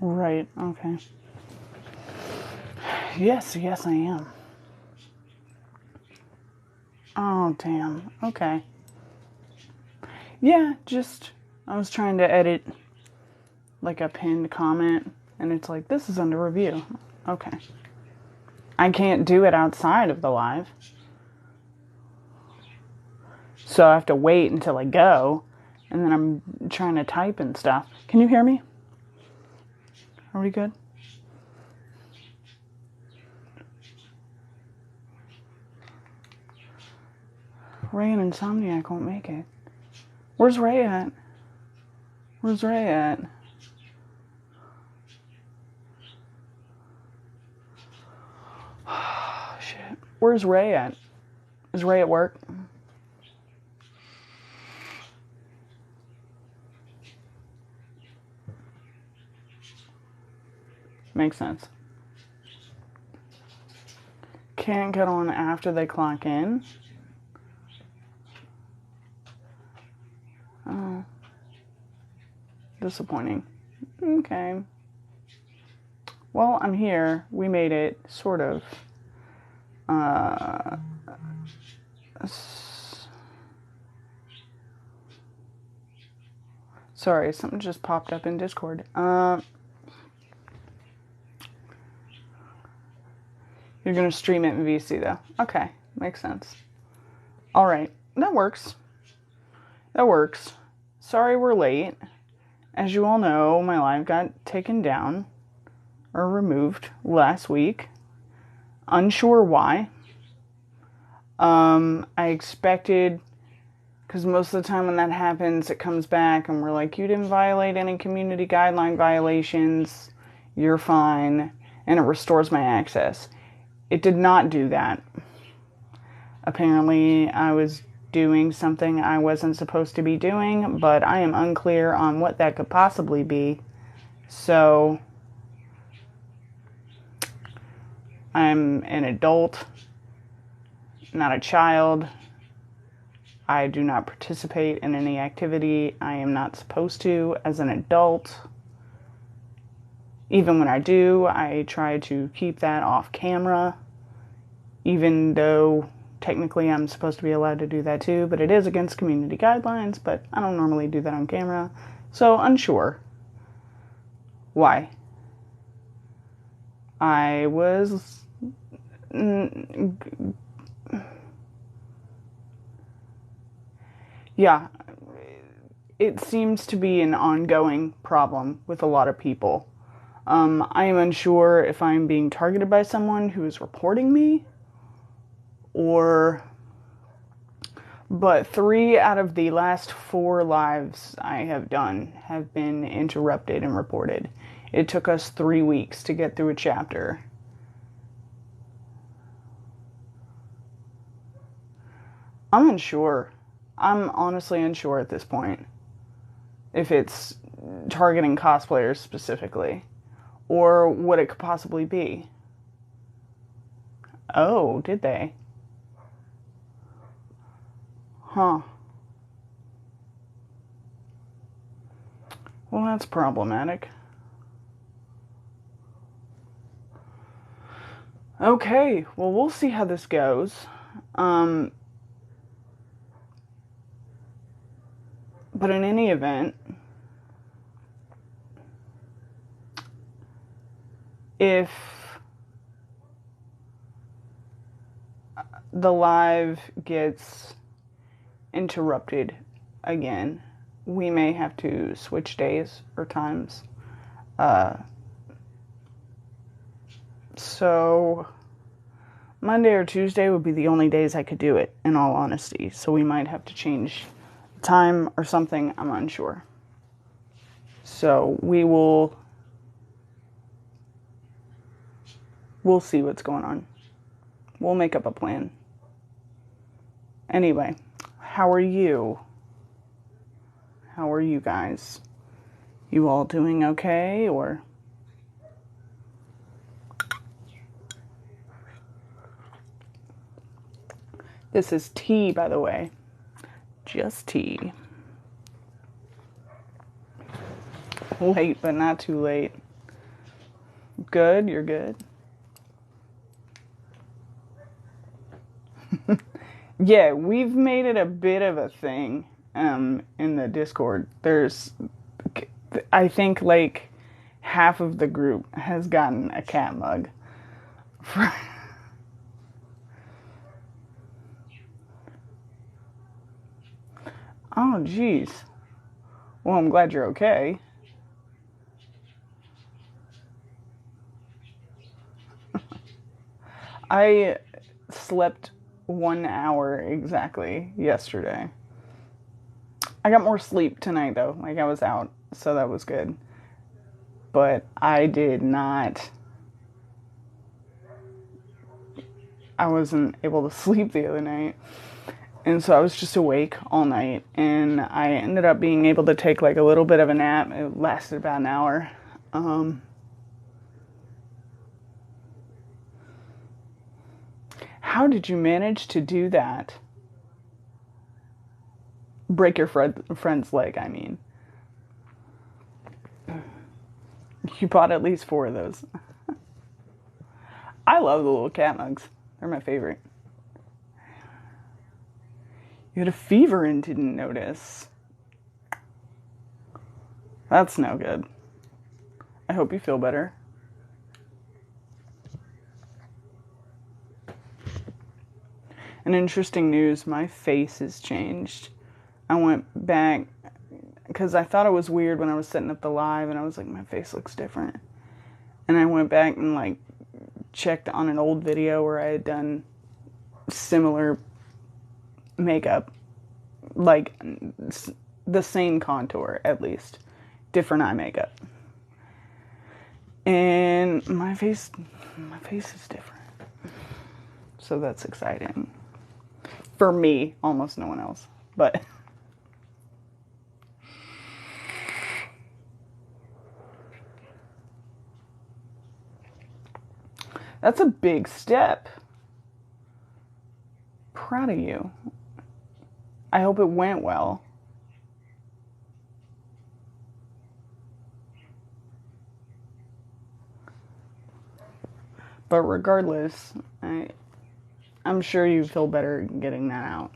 Right, okay. Yes, I am. Oh, damn. Okay. Yeah, I was trying to edit like a pinned comment, and it's like, this is under review. Okay. I can't do it outside of the live. So I have to wait until I go, and then I'm trying to type and stuff. Can you hear me? Are we good? Ray and Insomniac won't make it. Where's Ray at? Where's Ray at? Shit. Where's Ray at? Is Ray at work? Makes sense. Can't get on after they clock in. Oh. Disappointing. Okay. Well, I'm here. We made it, sort of. Sorry, something just popped up in Discord. You're gonna stream it in VC though. Okay, makes sense. All right, that works. That works. Sorry we're late. As you all know, my live got taken down or removed last week. Unsure why. I expected, because most of the time when that happens, it comes back and we're like, you didn't violate any community guideline violations, you're fine, and it restores my access. It did not do that. Apparently, I was doing something I wasn't supposed to be doing, but I am unclear on what that could possibly be. So, I'm an adult, not a child. I do not participate in any activity I am not supposed to as an adult. Even when I do, I try to keep that off camera, even though technically I'm supposed to be allowed to do that too, but it is against community guidelines, but I don't normally do that on camera, so unsure why. I was... Yeah, it seems to be an ongoing problem with a lot of people. I am unsure if I'm being targeted by someone who is reporting me, but 3 out of the last 4 lives I have done have been interrupted and reported. It took us 3 weeks to get through a chapter. I'm unsure. I'm honestly unsure at this point if it's targeting cosplayers specifically or what it could possibly be. Oh, did they? Huh. Well, that's problematic. Okay, well, we'll see how this goes. But in any event, if the live gets interrupted again, we may have to switch days or times. So Monday or Tuesday would be the only days I could do it, in all honesty. So we might have to change time or something. I'm unsure. So we'll see what's going on. We'll make up a plan. Anyway, how are you? How are you guys? You all doing okay, or? This is tea, by the way. Just tea. Late, but not too late. Good, you're good. Yeah, we've made it a bit of a thing in the Discord. I think like half of the group has gotten a cat mug. Oh, geez. Well, I'm glad you're okay. I slept 1 hour exactly yesterday. I got more sleep tonight, though. Like, I was out, so that was good. But I did not. I wasn't able to sleep the other night. And so I was just awake all night. And I ended up being able to take, like, a little bit of a nap. It lasted about an hour. How did you manage to do that? Break your friend's leg, I mean. You bought at least 4 of those. I love the little cat mugs. They're my favorite. You had a fever and didn't notice. That's no good. I hope you feel better. And interesting news, my face has changed. I went back because I thought it was weird when I was setting up the live and I was like, my face looks different. And I went back and like checked on an old video where I had done similar makeup, like the same contour at least, different eye makeup. And my face is different. So that's exciting. For me, almost no one else. But that's a big step. Proud of you. I hope it went well. But regardless, I'm sure you feel better getting that out.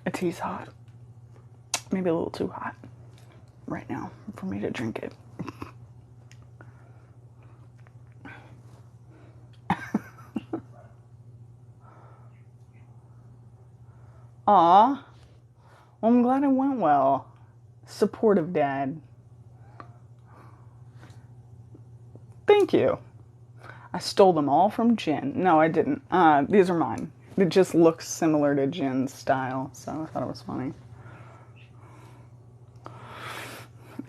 A tea's hot. Maybe a little too hot right now for me to drink it. Aw. Well, I'm glad it went well. Supportive dad. Thank you. I stole them all from Jen. No, I didn't. These are mine. It just looks similar to Jen's style, so I thought it was funny.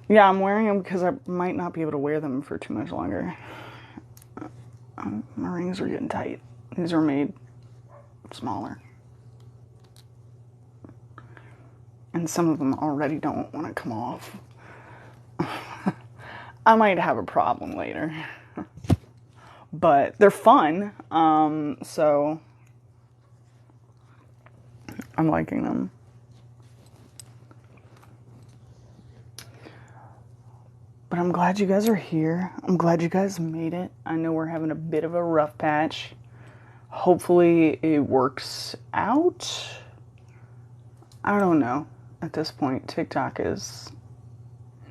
Yeah, I'm wearing them because I might not be able to wear them for too much longer. My rings are getting tight. These are made smaller. And some of them already don't want to come off. I might have a problem later. But they're fun, so I'm liking them. But I'm glad you guys are here. I'm glad you guys made it. I know we're having a bit of a rough patch. Hopefully it works out. I don't know. At this point, TikTok is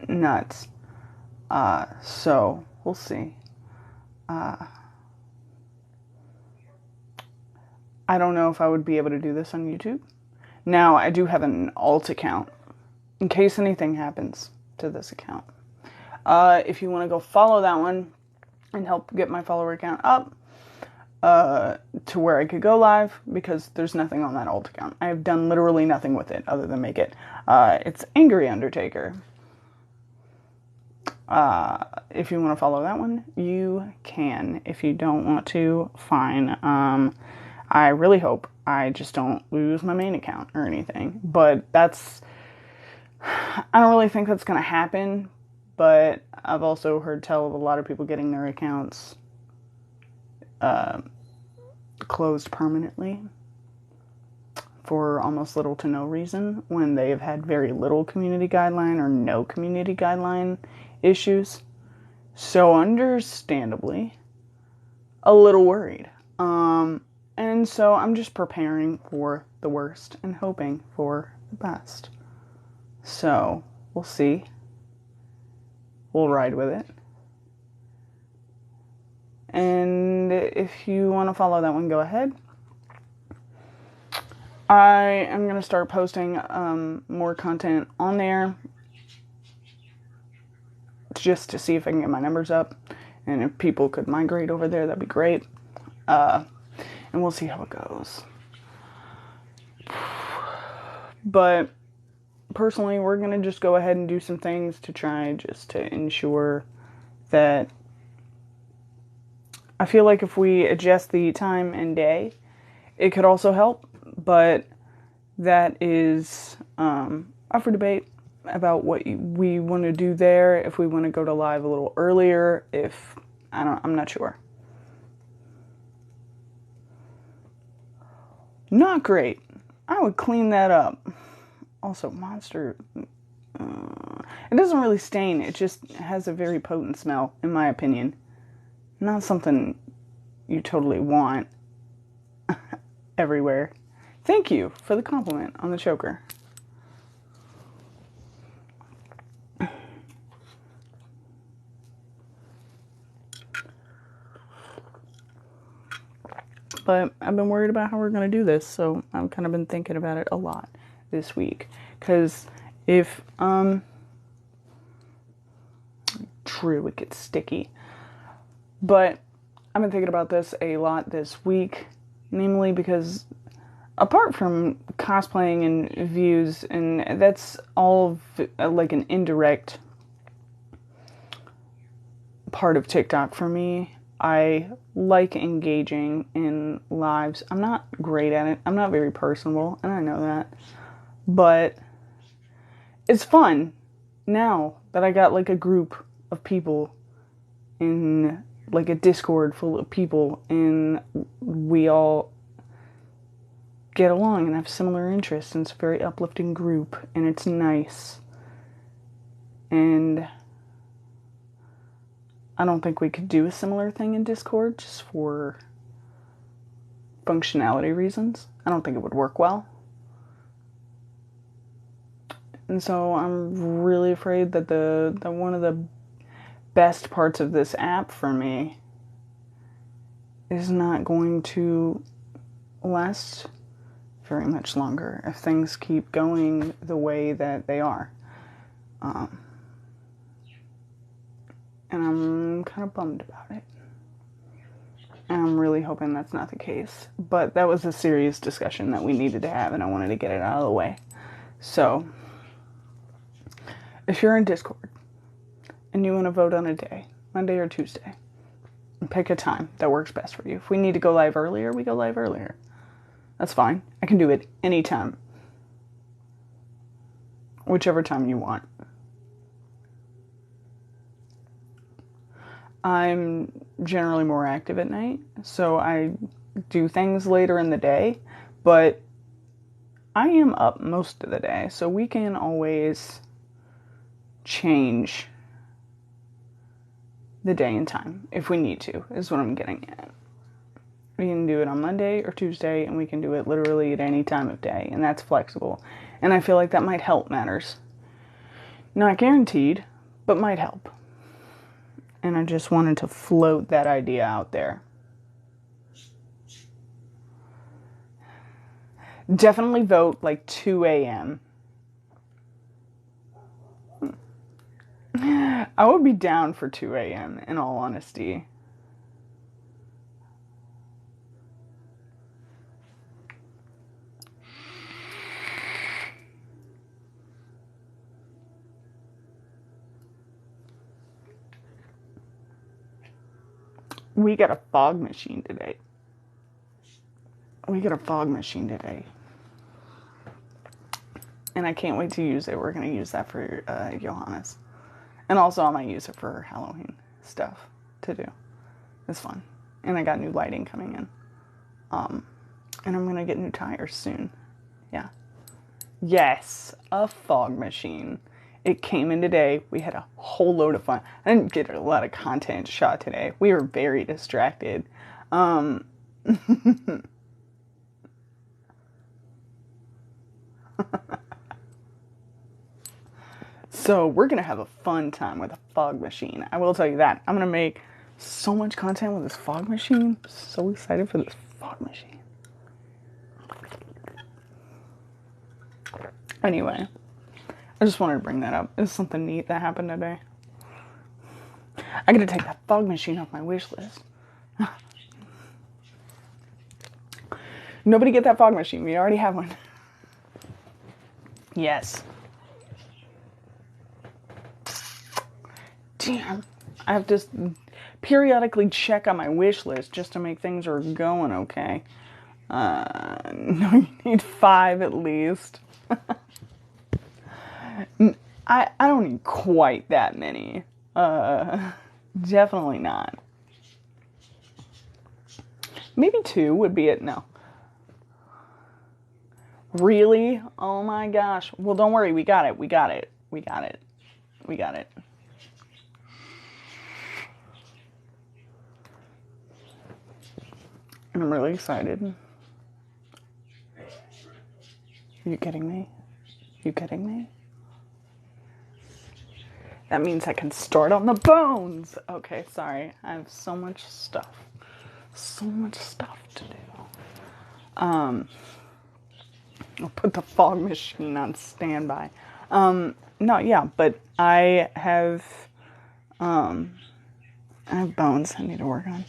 nuts. So we'll see. I don't know if I would be able to do this on YouTube. Now, I do have an alt account in case anything happens to this account. If you want to go follow that one and help get my follower count up to where I could go live, because there's nothing on that alt account. I have done literally nothing with it other than make it. It's Angry Undertaker. If you want to follow that one, you can. If you don't want to, fine. I really hope I just don't lose my main account or anything. But I don't really think that's going to happen. But I've also heard tell of a lot of people getting their accounts closed permanently for almost little to no reason when they've had very little community guideline or no community guideline issues. So understandably, a little worried. And so I'm just preparing for the worst and hoping for the best. So we'll see. We'll ride with it. And if you want to follow that one, go ahead. I am going to start posting more content on there just to see if I can get my numbers up. And if people could migrate over there, that'd be great. And we'll see how it goes. But personally, we're going to just go ahead and do some things to try just to ensure that I feel like if we adjust the time and day, it could also help. But that is up for debate about what we want to do there. If we want to go to live a little earlier, I'm not sure. Not great. I would clean that up. Also, Monster, it doesn't really stain. It just has a very potent smell, in my opinion. Not something you totally want everywhere. Thank you for the compliment on the choker. But I've been worried about how we're going to do this, so I've kind of been thinking about it a lot this week. Because if, true, it gets sticky. But I've been thinking about this a lot this week, namely because apart from cosplaying and views, and that's all like an indirect part of TikTok for me, I like engaging in lives. I'm not great at it. I'm not very personable, and I know that. But it's fun now that I got like a group of people in like a Discord full of people, and we all get along and have similar interests, and it's a very uplifting group, and it's nice. And I don't think we could do a similar thing in Discord just for functionality reasons. I don't think it would work well. And so I'm really afraid that the one of the best parts of this app for me is not going to last very much longer if things keep going the way that they are. And I'm kind of bummed about it. And I'm really hoping that's not the case. But that was a serious discussion that we needed to have, and I wanted to get it out of the way. So, if you're in Discord and you want to vote on a day, Monday or Tuesday, and pick a time that works best for you. If we need to go live earlier, we go live earlier. That's fine. I can do it anytime. Whichever time you want. I'm generally more active at night, so I do things later in the day, but I am up most of the day, so we can always change the day and time if we need to, is what I'm getting at. We can do it on Monday or Tuesday, and we can do it literally at any time of day, and that's flexible. And I feel like that might help matters. Not guaranteed, but might help. And I just wanted to float that idea out there. Definitely vote like 2 a.m. I would be down for 2 a.m. in all honesty. We got a fog machine today. And I can't wait to use it. We're going to use that for Johannes. And also I might use it for Halloween stuff to do. It's fun. And I got new lighting coming in. And I'm going to get new tires soon. Yeah. Yes, a fog machine. It came in today. We had a whole load of fun. I didn't get a lot of content shot today. We were very distracted. So we're going to have a fun time with a fog machine. I will tell you that. I'm going to make so much content with this fog machine. So excited for this fog machine. Anyway, I just wanted to bring that up. It's something neat that happened today. I got to take that fog machine off my wish list. Nobody get that fog machine. We already have one. Yes. Damn. I have to periodically check on my wish list just to make things are going okay. No, you need 5 at least. I don't need quite that many. Definitely not. Maybe 2 would be it. No. Really? Oh my gosh. Well, don't worry. We got it. We got it. We got it. We got it. And I'm really excited. Are you kidding me? You kidding me? That means I can start on the bones. Okay, sorry. I have so much stuff. So much stuff to do. I'll put the fog machine on standby. No, yeah, but I have bones I need to work on.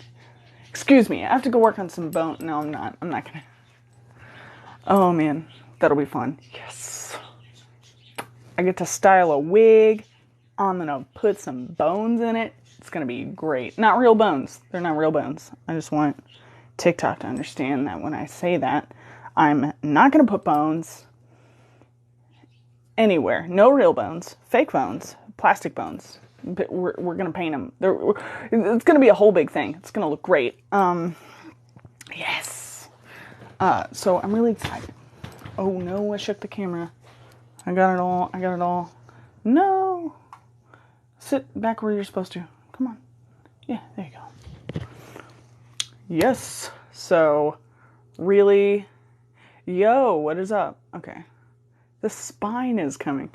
Excuse me, I have to go work on some bone. No, I'm not. I'm not gonna. Oh man, that'll be fun. Yes. I get to style a wig. I'm gonna put some bones in it. It's gonna be great. Not real bones. They're not real bones. I just want TikTok to understand that when I say that, I'm not gonna put bones anywhere. No real bones. Fake bones. Plastic bones. But we're gonna paint them. It's gonna be a whole big thing. It's gonna look great. Yes. So I'm really excited. Oh no, I shook the camera. I got it all. I got it all. No. Sit back where you're supposed to. Come on. Yeah, there you go. Yes. So, really, yo, what is up? Okay. The spine is coming.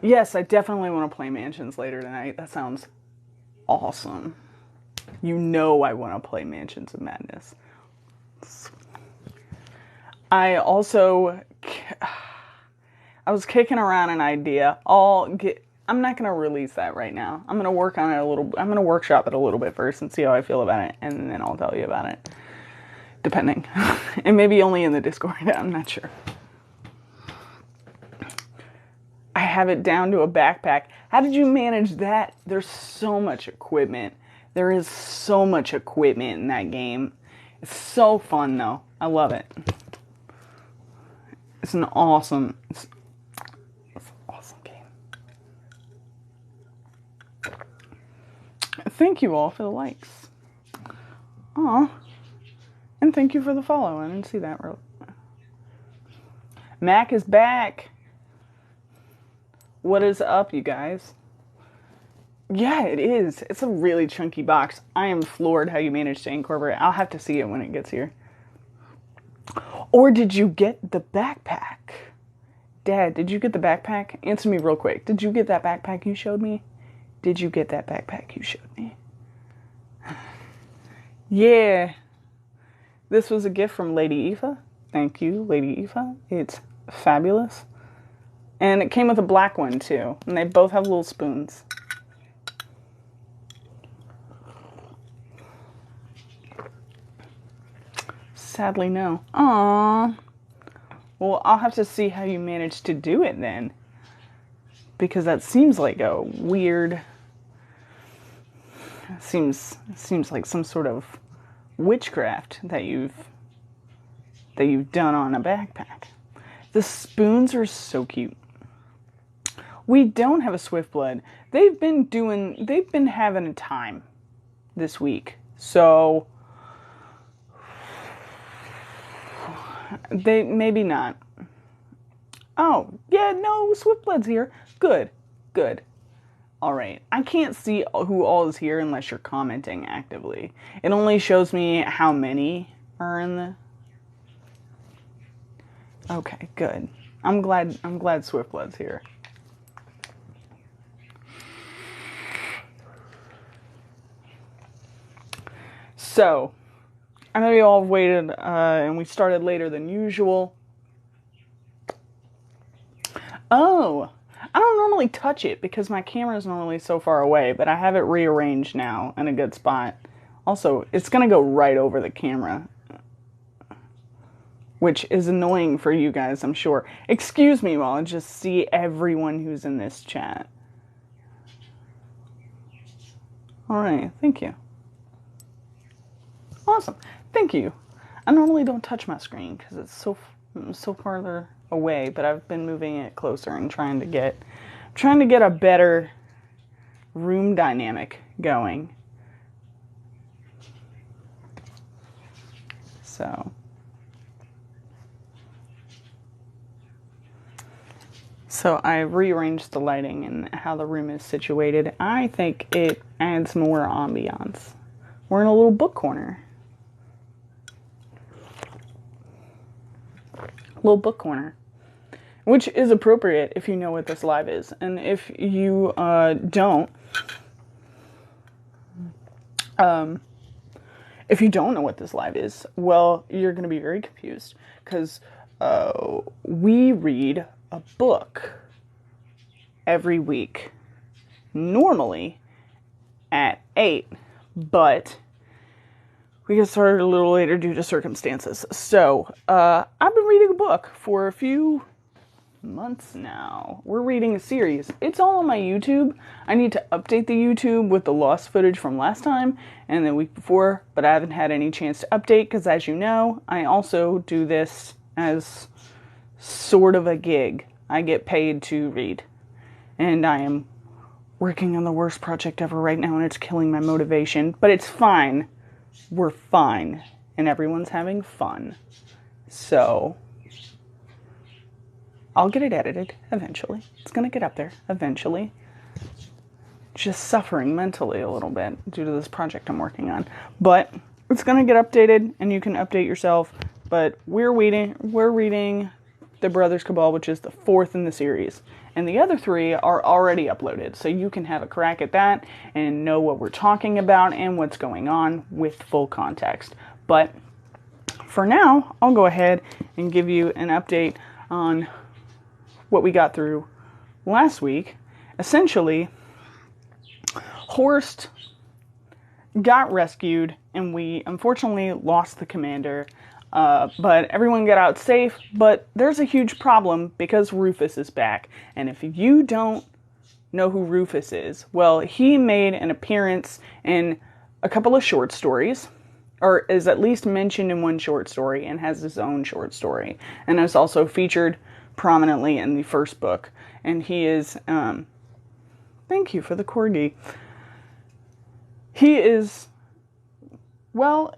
Yes, I definitely want to play Mansions later tonight. That sounds awesome. You know I want to play Mansions of Madness. I was kicking around an idea. I'm not going to release that right now. I'm going to work on it I'm going to workshop it a little bit first and see how I feel about it. And then I'll tell you about it. Depending. And maybe only in the Discord. I'm not sure. I have it down to a backpack. How did you manage that? There's so much equipment. There is so much equipment in that game. It's so fun though. I love it. It's an awesome game. Thank you all for the likes. Aw. And thank you for the follow. I didn't see that. Mac is back. What is up, you guys? Yeah, it is. It's a really chunky box. I am floored how you managed to incorporate it. I'll have to see it when it gets here. Or did you get the backpack? Dad, did you get the backpack? Answer me real quick. Did you get that backpack you showed me? Did you get that backpack you showed me? Yeah. This was a gift from Lady Aoife. Thank you, Lady Aoife. It's fabulous. And it came with a black one, too. And they both have little spoons. Sadly, no. Aww. Well, I'll have to see how you managed to do it, then. Because that seems like a weird... Seems like some sort of witchcraft that you've done on a backpack. The spoons are so cute. We don't have a Swiftblood. They've been having a time this week. So maybe not. Oh, yeah, no, Swiftblood's here. Good, good. All right. I can't see who all is here unless you're commenting actively. It only shows me how many are in the... Okay, good. I'm glad Swiftblood's here. So, I know you all have waited, and we started later than usual. Oh, I don't normally touch it because my camera is normally so far away, but I have it rearranged now in a good spot. Also, it's going to go right over the camera, which is annoying for you guys, I'm sure. Excuse me while I just see everyone who's in this chat. All right, thank you. Awesome, thank you. I normally don't touch my screen because it's so farther away, but I've been moving it closer and trying to get a better room dynamic going. So I've rearranged the lighting and how the room is situated. I think it adds more ambiance. We're in a little book corner. Little book corner. Which is appropriate if you know what this live is. And if you don't know what this live is, well, you're going to be very confused. Because we read a book every week. Normally at 8. But we get started a little later due to circumstances. So, I've been reading a book for a few months now. We're reading a series. It's all on my YouTube. I need to update the YouTube with the lost footage from last time and the week before, but I haven't had any chance to update because, as you know, I also do this as sort of a gig. I get paid to read. And I am working on the worst project ever right now, and it's killing my motivation, but it's fine. We're fine, and everyone's having fun. So, I'll get it edited eventually. It's gonna get up there eventually. Just suffering mentally a little bit due to this project I'm working on. But it's gonna get updated, and you can update yourself. But we're reading The Brothers Cabal, which is the 4th in the series. And the other 3 are already uploaded, so you can have a crack at that and know what we're talking about and what's going on with full context. But for now, I'll go ahead and give you an update on what we got through last week. Essentially, Horst got rescued, and we unfortunately lost the commander. But everyone got out safe, but there's a huge problem because Rufus is back. And if you don't know who Rufus is, well, he made an appearance in a couple of short stories, or is at least mentioned in one short story and has his own short story, and is also featured prominently in the first book. And he is, thank you for the corgi. He is, well,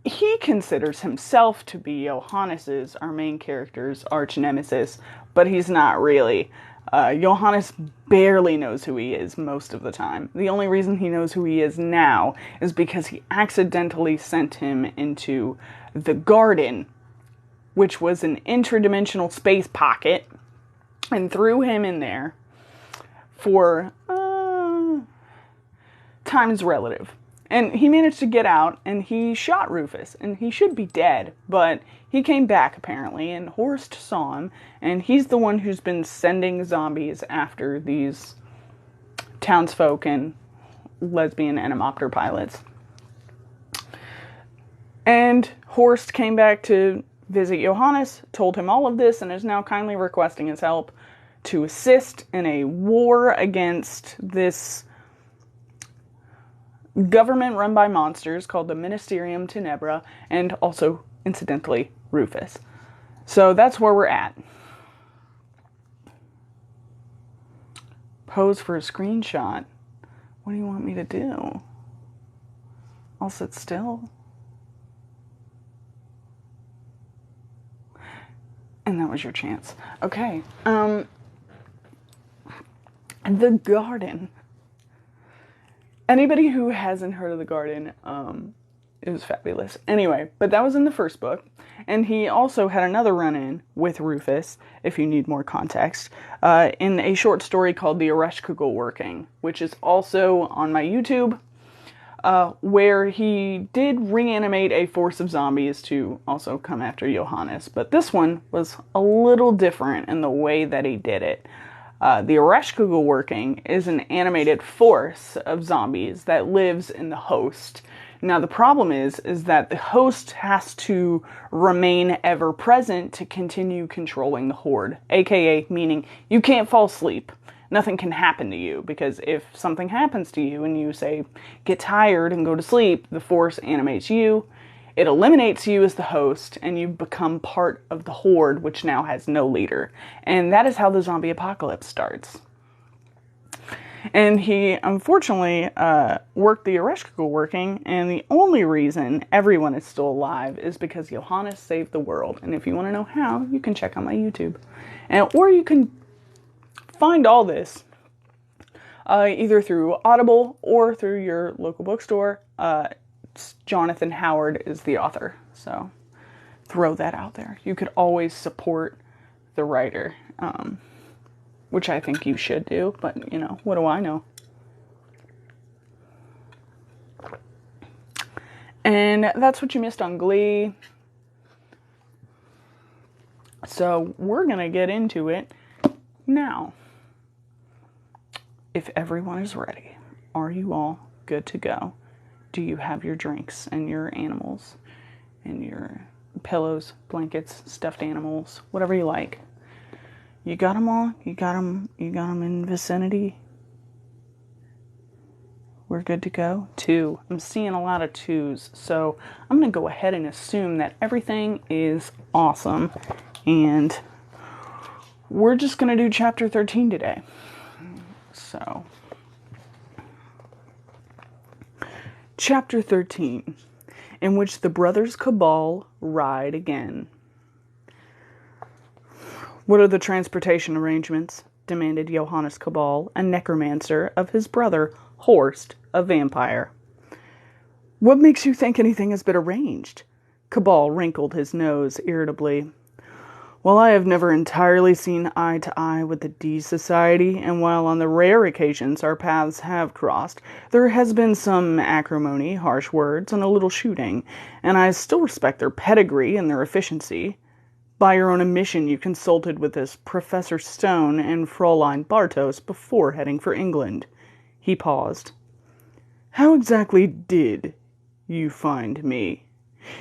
he considers himself to be Johannes's, our main character's, arch nemesis, but he's not really. Johannes barely knows who he is most of the time. The only reason he knows who he is now is because he accidentally sent him into the garden, which was an interdimensional space pocket, and threw him in there for time's relative. And he managed to get out, and he shot Rufus, and he should be dead, but he came back, apparently, and Horst saw him, and he's the one who's been sending zombies after these townsfolk and lesbian anemopter pilots. And Horst came back to visit Johannes, told him all of this, and is now kindly requesting his help to assist in a war against this government run by monsters called the Ministerium Tenebra, and also, incidentally, Rufus. So that's where we're at. Pose for a screenshot. What do you want me to do? I'll sit still. And that was your chance. Okay. The Garden. Anybody who hasn't heard of The Garden, it was fabulous. Anyway, but that was in the first book. And he also had another run-in with Rufus, if you need more context, in a short story called The Ereshkigal Working, which is also on my YouTube, where he did reanimate a force of zombies to also come after Johannes. But this one was a little different in the way that he did it. The Ereshkigal Working is an animated force of zombies that lives in the host. Now the problem is that the host has to remain ever present to continue controlling the horde, aka meaning you can't fall asleep. Nothing can happen to you, because if something happens to you and you say get tired and go to sleep, the force animates you. It eliminates you as the host, and you become part of the horde, which now has no leader. And that is how the zombie apocalypse starts. And he, unfortunately, worked the Ereshkigal Working, and the only reason everyone is still alive is because Johannes saved the world. And if you want to know how, you can check out my YouTube. Or you can find all this either through Audible or through your local bookstore. Jonathan Howard is the author, so throw that out there. You could always support the writer, which I think you should do, but, you know, what do I know? And that's what you missed on Glee. So we're going to get into it now. If everyone is ready, are you all good to go? Do you have your drinks and your animals and your pillows, blankets, stuffed animals, whatever you like? You got them all? You got them in vicinity? We're good to go? 2. I'm seeing a lot of 2s, so I'm going to go ahead and assume that everything is awesome. And we're just going to do chapter 13 today. So, chapter 13, in which the Brothers Cabal ride again. What are the transportation arrangements? Demanded Johannes Cabal, a necromancer, of his brother, Horst, a vampire. What makes you think anything has been arranged? Cabal wrinkled his nose irritably. While I have never entirely seen eye to eye with the D Society, and while on the rare occasions our paths have crossed, there has been some acrimony, harsh words, and a little shooting, and I still respect their pedigree and their efficiency. By your own admission, you consulted with this Professor Stone and Fraulein Bartos before heading for England. He paused. How exactly did you find me?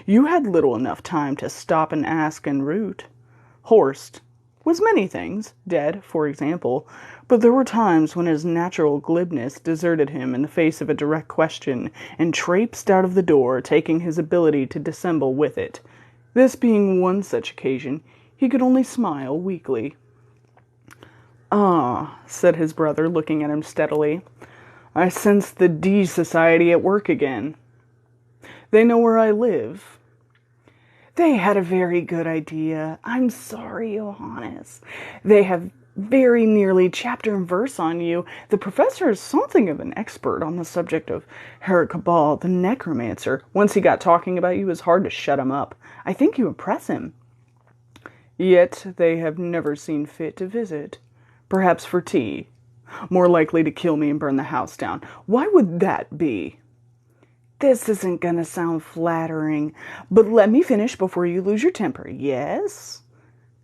You had little enough time to stop and ask en route. Horst was many things, dead, for example, but there were times when his natural glibness deserted him in the face of a direct question and traipsed out of the door, taking his ability to dissemble with it. This being one such occasion, he could only smile weakly. Ah, said his brother, looking at him steadily. I sense the D Society at work again. They know where I live. They had a very good idea. I'm sorry, Johannes. They have very nearly chapter and verse on you. The professor is something of an expert on the subject of Herr Cabal, the necromancer. Once he got talking about you, it was hard to shut him up. I think you impress him. Yet they have never seen fit to visit. Perhaps for tea. More likely to kill me and burn the house down. Why would that be? This isn't going to sound flattering, but let me finish before you lose your temper, yes?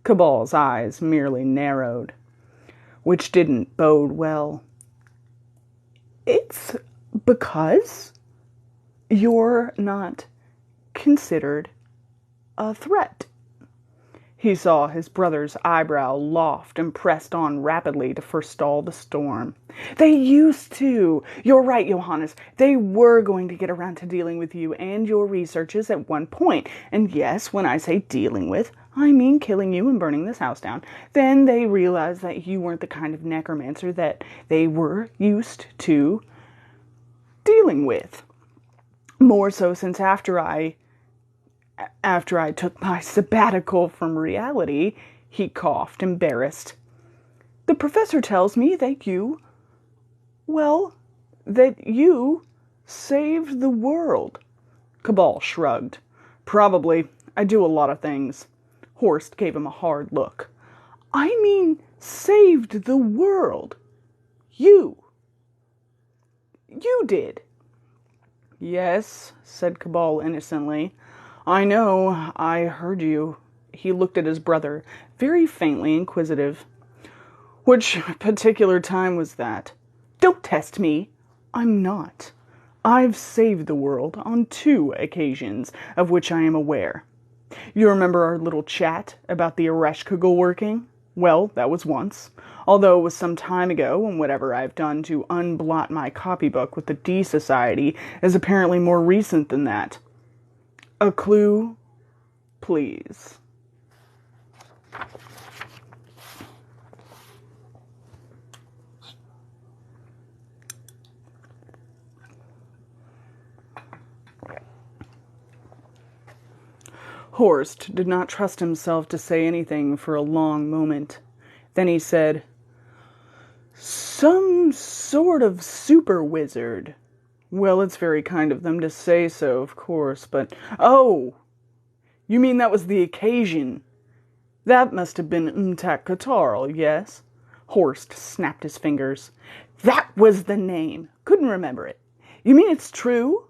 Cabal's eyes merely narrowed, which didn't bode well. It's because you're not considered a threat. He saw his brother's eyebrow loft and pressed on rapidly to forestall the storm. They used to. You're right, Johannes. They were going to get around to dealing with you and your researches at one point. And yes, when I say dealing with, I mean killing you and burning this house down. Then they realized that you weren't the kind of necromancer that they were used to dealing with. More so since after I After I took my sabbatical from reality, he coughed, embarrassed. The professor tells me that you saved the world. Cabal shrugged. Probably. I do a lot of things. Horst gave him a hard look. I mean, saved the world. You did. Yes, said Cabal innocently. I know, I heard you. He looked at his brother, very faintly inquisitive. Which particular time was that? Don't test me. I'm not. I've saved the world on 2 occasions, of which I am aware. You remember our little chat about the Ereshkigal working? Well, that was once. Although it was some time ago, and whatever I've done to unblot my copybook with the D Society is apparently more recent than that. A clue, please. Horst did not trust himself to say anything for a long moment. Then he said, Some sort of super wizard. Well, it's very kind of them to say so, of course, but... Oh! You mean that was the occasion? That must have been Mtak Katarl, yes? Horst snapped his fingers. That was the name. Couldn't remember it. You mean it's true?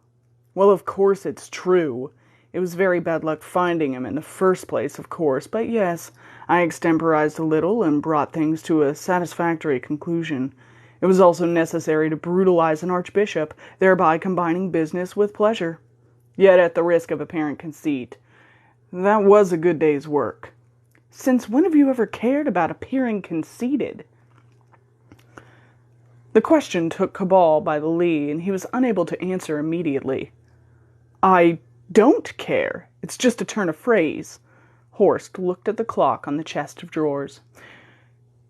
Well, of course it's true. It was very bad luck finding him in the first place, of course, but yes, I extemporized a little and brought things to a satisfactory conclusion. It was also necessary to brutalize an archbishop, thereby combining business with pleasure. Yet at the risk of apparent conceit. That was a good day's work. Since when have you ever cared about appearing conceited? The question took Cabal by the lead, and he was unable to answer immediately. I don't care. It's just a turn of phrase. Horst looked at the clock on the chest of drawers.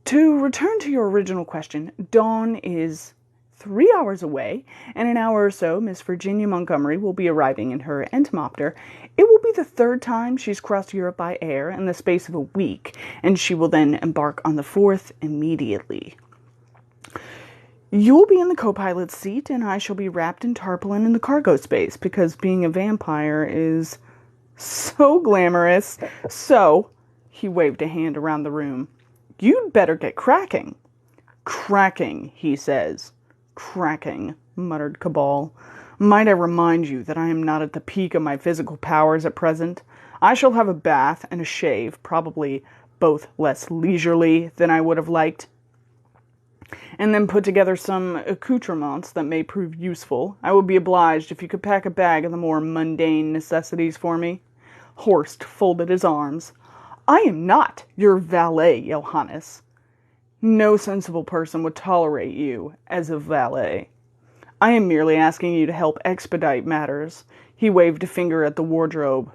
To return to your original question, Dawn is 3 hours away. In an hour or so, Miss Virginia Montgomery will be arriving in her entomopter. It will be the 3rd time she's crossed Europe by air in the space of a week, and she will then embark on the 4th immediately. You'll be in the co-pilot's seat, and I shall be wrapped in tarpaulin in the cargo space, because being a vampire is so glamorous. So, he waved a hand around the room. You'd better get cracking. Cracking, he says. Cracking, muttered Cabal. Might I remind you that I am not at the peak of my physical powers at present? I shall have a bath and a shave, probably both less leisurely than I would have liked, and then put together some accoutrements that may prove useful. I would be obliged if you could pack a bag of the more mundane necessities for me. Horst folded his arms. I am not your valet, Johannes. No sensible person would tolerate you as a valet. I am merely asking you to help expedite matters. He waved a finger at the wardrobe.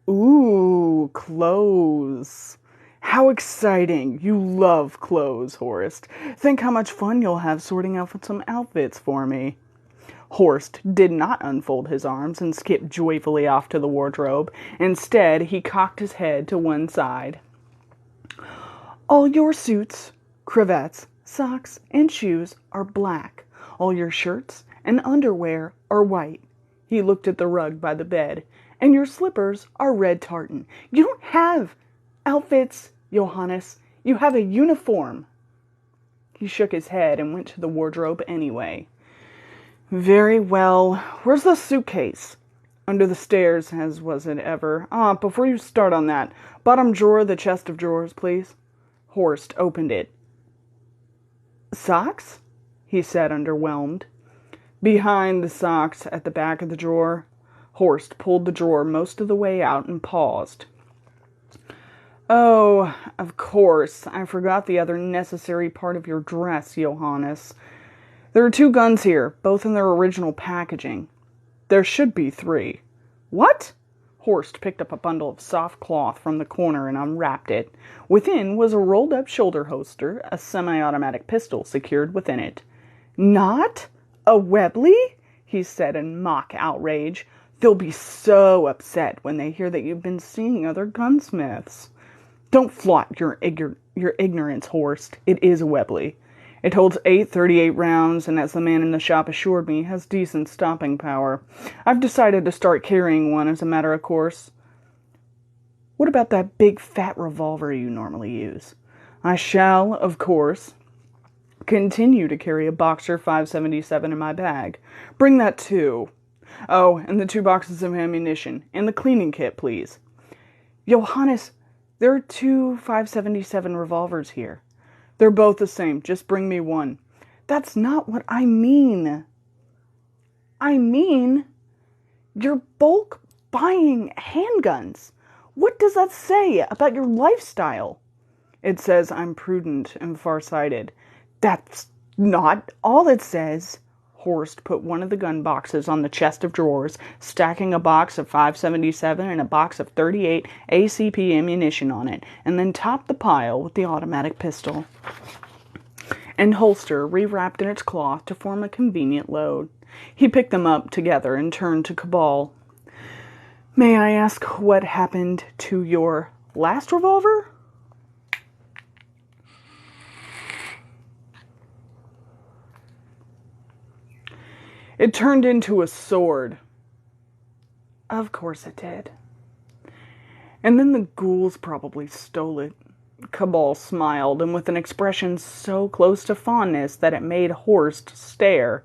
Ooh, clothes. How exciting. You love clothes, Horst. Think how much fun you'll have sorting out some outfits for me. Horst did not unfold his arms and skip joyfully off to the wardrobe. Instead, he cocked his head to one side. All your suits, cravats, socks, and shoes are black. All your shirts and underwear are white. He looked at the rug by the bed. And your slippers are red tartan. You don't have outfits, Johannes. You have a uniform. He shook his head and went to the wardrobe anyway. Very well. Where's the suitcase? Under the stairs, as was it ever. Before you start on that, bottom drawer of the chest of drawers, please. Horst opened it. Socks? He said, underwhelmed. Behind the socks at the back of the drawer. Horst pulled the drawer most of the way out and paused. Oh, of course, I forgot the other necessary part of your dress, Johannes. There are 2 guns here, both in their original packaging. There should be 3. What? Horst picked up a bundle of soft cloth from the corner and unwrapped it. Within was a rolled-up shoulder holster, a semi-automatic pistol secured within it. Not a Webley? He said in mock outrage. They'll be so upset when they hear that you've been seeing other gunsmiths. Don't flaunt your ignorance, Horst. It is a Webley. It holds 8.38 rounds, and as the man in the shop assured me, has decent stopping power. I've decided to start carrying one as a matter of course. What about that big fat revolver you normally use? I shall, of course, continue to carry a Boxer 577 in my bag. Bring that too. Oh, and the 2 boxes of ammunition, and the cleaning kit, please. Johannes, there are 2 577 revolvers here. They're both the same. Just bring me one. That's not what I mean. I mean, you're bulk buying handguns. What does that say about your lifestyle? It says I'm prudent and farsighted. That's not all it says. Horst put one of the gun boxes on the chest of drawers, stacking a box of 577 and a box of 38 ACP ammunition on it, and then topped the pile with the automatic pistol and holster rewrapped in its cloth to form a convenient load. He picked them up together and turned to Cabal. May I ask what happened to your last revolver? It turned into a sword. Of course it did. And then the ghouls probably stole it. Cabal smiled, and with an expression so close to fondness that it made Horst stare.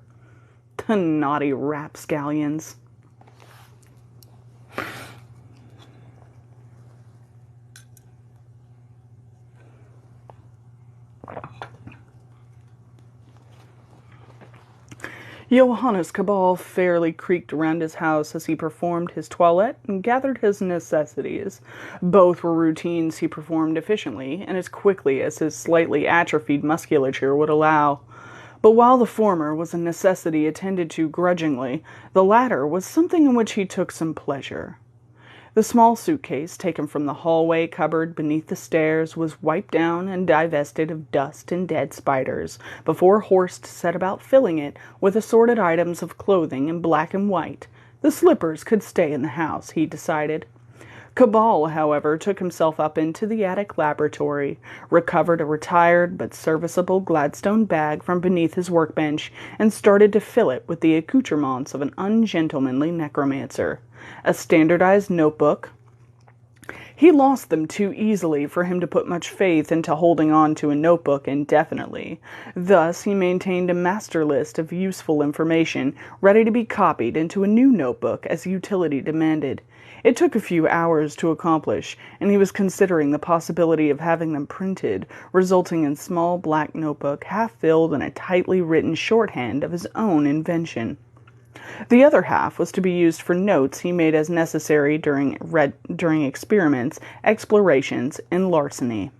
The naughty rapscallions. Johannes Cabal fairly creaked around his house as he performed his toilette and gathered his necessities. Both were routines he performed efficiently and as quickly as his slightly atrophied musculature would allow. But while the former was a necessity attended to grudgingly, the latter was something in which he took some pleasure. The small suitcase, taken from the hallway cupboard beneath the stairs, was wiped down and divested of dust and dead spiders, before Horst set about filling it with assorted items of clothing in black and white. The slippers could stay in the house, he decided. Cabal, however, took himself up into the attic laboratory, recovered a retired but serviceable Gladstone bag from beneath his workbench, and started to fill it with the accoutrements of an ungentlemanly necromancer. A standardized notebook. He lost them too easily for him to put much faith into holding on to a notebook indefinitely. Thus, he maintained a master list of useful information, ready to be copied into a new notebook as utility demanded. It took a few hours to accomplish, and he was considering the possibility of having them printed, resulting in a small black notebook half-filled in a tightly written shorthand of his own invention. The other half was to be used for notes he made as necessary during experiments, explorations, and larceny.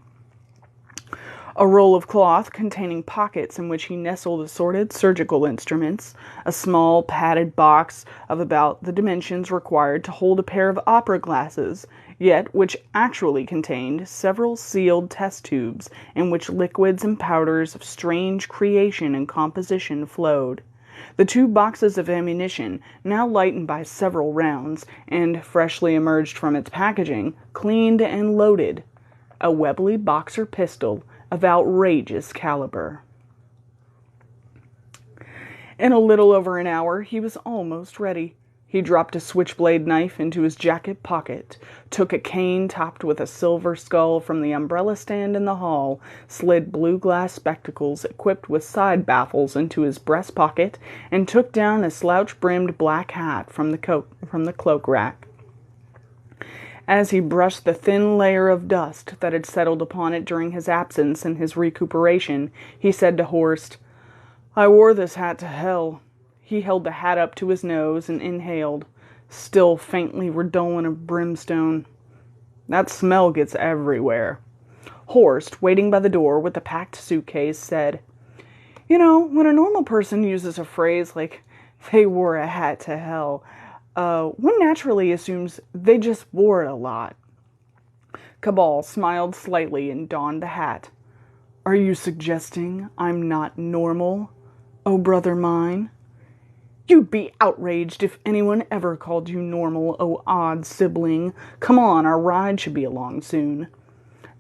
A roll of cloth containing pockets in which he nestled assorted surgical instruments, a small padded box of about the dimensions required to hold a pair of opera glasses, yet which actually contained several sealed test tubes in which liquids and powders of strange creation and composition flowed. The 2 boxes of ammunition, now lightened by several rounds, and freshly emerged from its packaging, cleaned and loaded. A Webley Boxer pistol of outrageous caliber. In a little over an hour, he was almost ready. He dropped a switchblade knife into his jacket pocket, took a cane topped with a silver skull from the umbrella stand in the hall, slid blue glass spectacles equipped with side baffles into his breast pocket, and took down a slouch-brimmed black hat from the cloak rack. As he brushed the thin layer of dust that had settled upon it during his absence and his recuperation, he said to Horst, "I wore this hat to hell." He held the hat up to his nose and inhaled, still faintly redolent of brimstone. "That smell gets everywhere." Horst, waiting by the door with the packed suitcase, said, "You know, when a normal person uses a phrase like, 'they wore a hat to hell,' one naturally assumes they just wore it a lot." Cabal smiled slightly and donned the hat. "Are you suggesting I'm not normal, oh brother mine?" You'd be outraged if anyone ever called you normal, oh odd sibling. Come on, our ride should be along soon.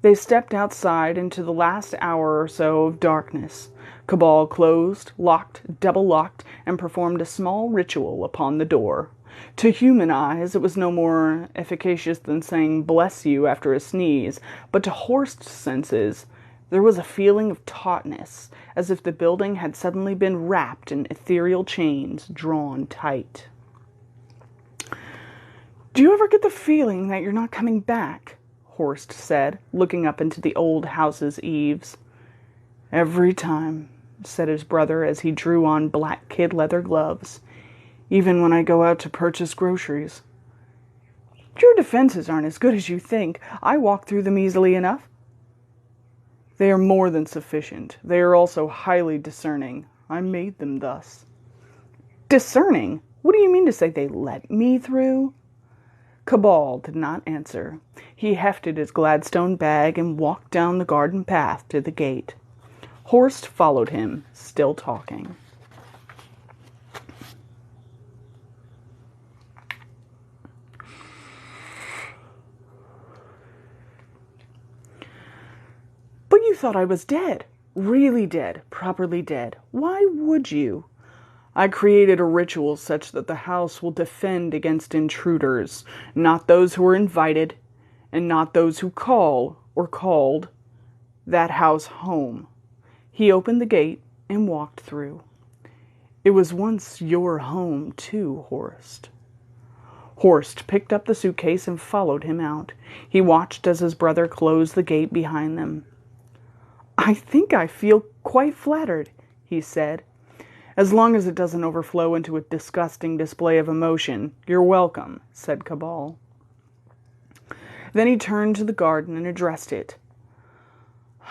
They stepped outside into the last hour or so of darkness. Cabal closed, locked, double-locked, and performed a small ritual upon the door. To human eyes, it was no more efficacious than saying bless you after a sneeze, but to Horst's senses, there was a feeling of tautness, as if the building had suddenly been wrapped in ethereal chains drawn tight. Do you ever get the feeling that you're not coming back? Horst said, looking up into the old house's eaves. Every time, said his brother as he drew on black kid leather gloves. Even when I go out to purchase groceries. Your defenses aren't as good as you think. I walk through them easily enough. They are more than sufficient. They are also highly discerning. I made them thus. Discerning? What do you mean to say they let me through? Cabal did not answer. He hefted his Gladstone bag and walked down the garden path to the gate. Horst followed him, still talking. But you thought I was dead. Really dead. Properly dead. Why would you? I created a ritual such that the house will defend against intruders, not those who are invited, and not those who call, or called, that house home. He opened the gate and walked through. It was once your home, too, Horst. Horst picked up the suitcase and followed him out. He watched as his brother closed the gate behind them. I think I feel quite flattered, he said. As long as it doesn't overflow into a disgusting display of emotion, you're welcome, said Cabal. Then he turned to the garden and addressed it.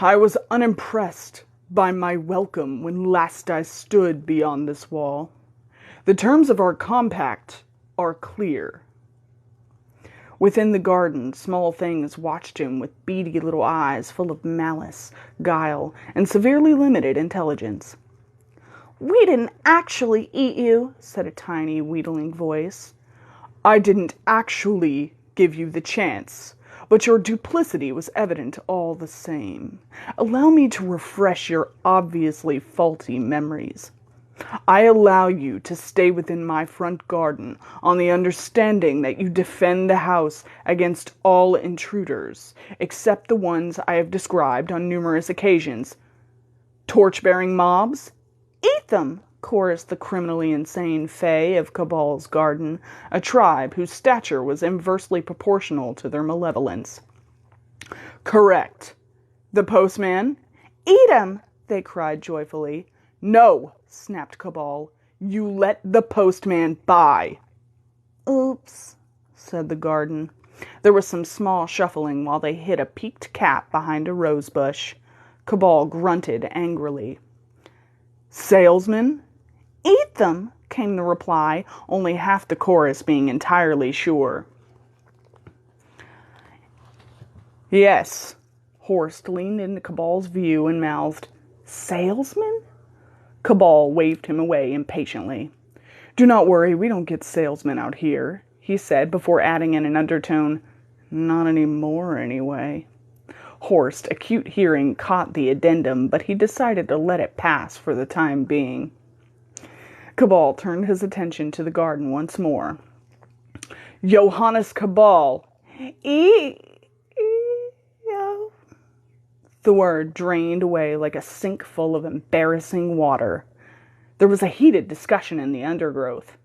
I was unimpressed by my welcome when last I stood beyond this wall. The terms of our compact are clear. Within the garden, small things watched him with beady little eyes full of malice, guile, and severely limited intelligence. We didn't actually eat you, said a tiny, wheedling voice. I didn't actually give you the chance, but your duplicity was evident all the same. Allow me to refresh your obviously faulty memories. I allow you to stay within my front garden on the understanding that you defend the house against all intruders, except the ones I have described on numerous occasions. Torch-bearing mobs? Eat them, chorused the criminally insane Fae of Cabal's garden, a tribe whose stature was inversely proportional to their malevolence. Correct. The postman? Eat him, they cried joyfully. No, snapped Cabal. You let the postman by. Oops, said the garden. There was some small shuffling while they hid a peaked cap behind a rose bush. Cabal grunted angrily. Salesman? Eat them, came the reply, only half the chorus being entirely sure. Yes. Horst leaned into Cabal's view and mouthed, Salesman? Cabal waved him away impatiently. Do not worry, we don't get salesmen out here, he said before adding in an undertone, Not anymore, anyway. Horst, acute hearing, caught the addendum, but he decided to let it pass for the time being. Cabal turned his attention to the garden once more. Johannes Cabal. The word drained away like a sink full of embarrassing water. There was a heated discussion in the undergrowth.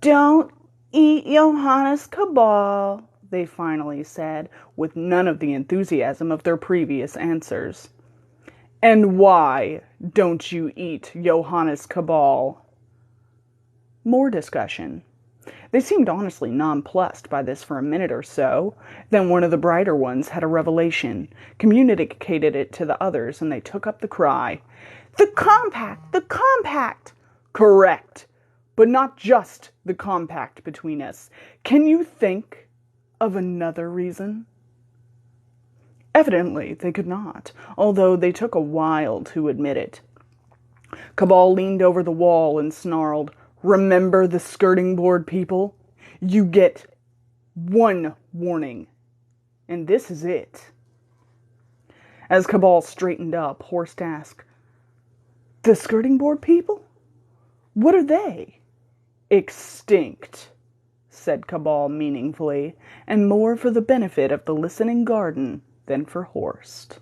Don't eat Johannes Cabal, they finally said, with none of the enthusiasm of their previous answers. And why don't you eat Johannes Cabal? More discussion. They seemed honestly nonplussed by this for a minute or so. Then one of the brighter ones had a revelation, communicated it to the others, and they took up the cry. The compact! The compact! Correct. But not just the compact between us. Can you think of another reason? Evidently, they could not, although they took a while to admit it. Cabal leaned over the wall and snarled, "Remember the skirting board people? You get one warning, and this is it." As Cabal straightened up, Horst asked, "The skirting board people? What are they?" "Extinct," said Cabal meaningfully, and more for the benefit of the listening garden than for Horst.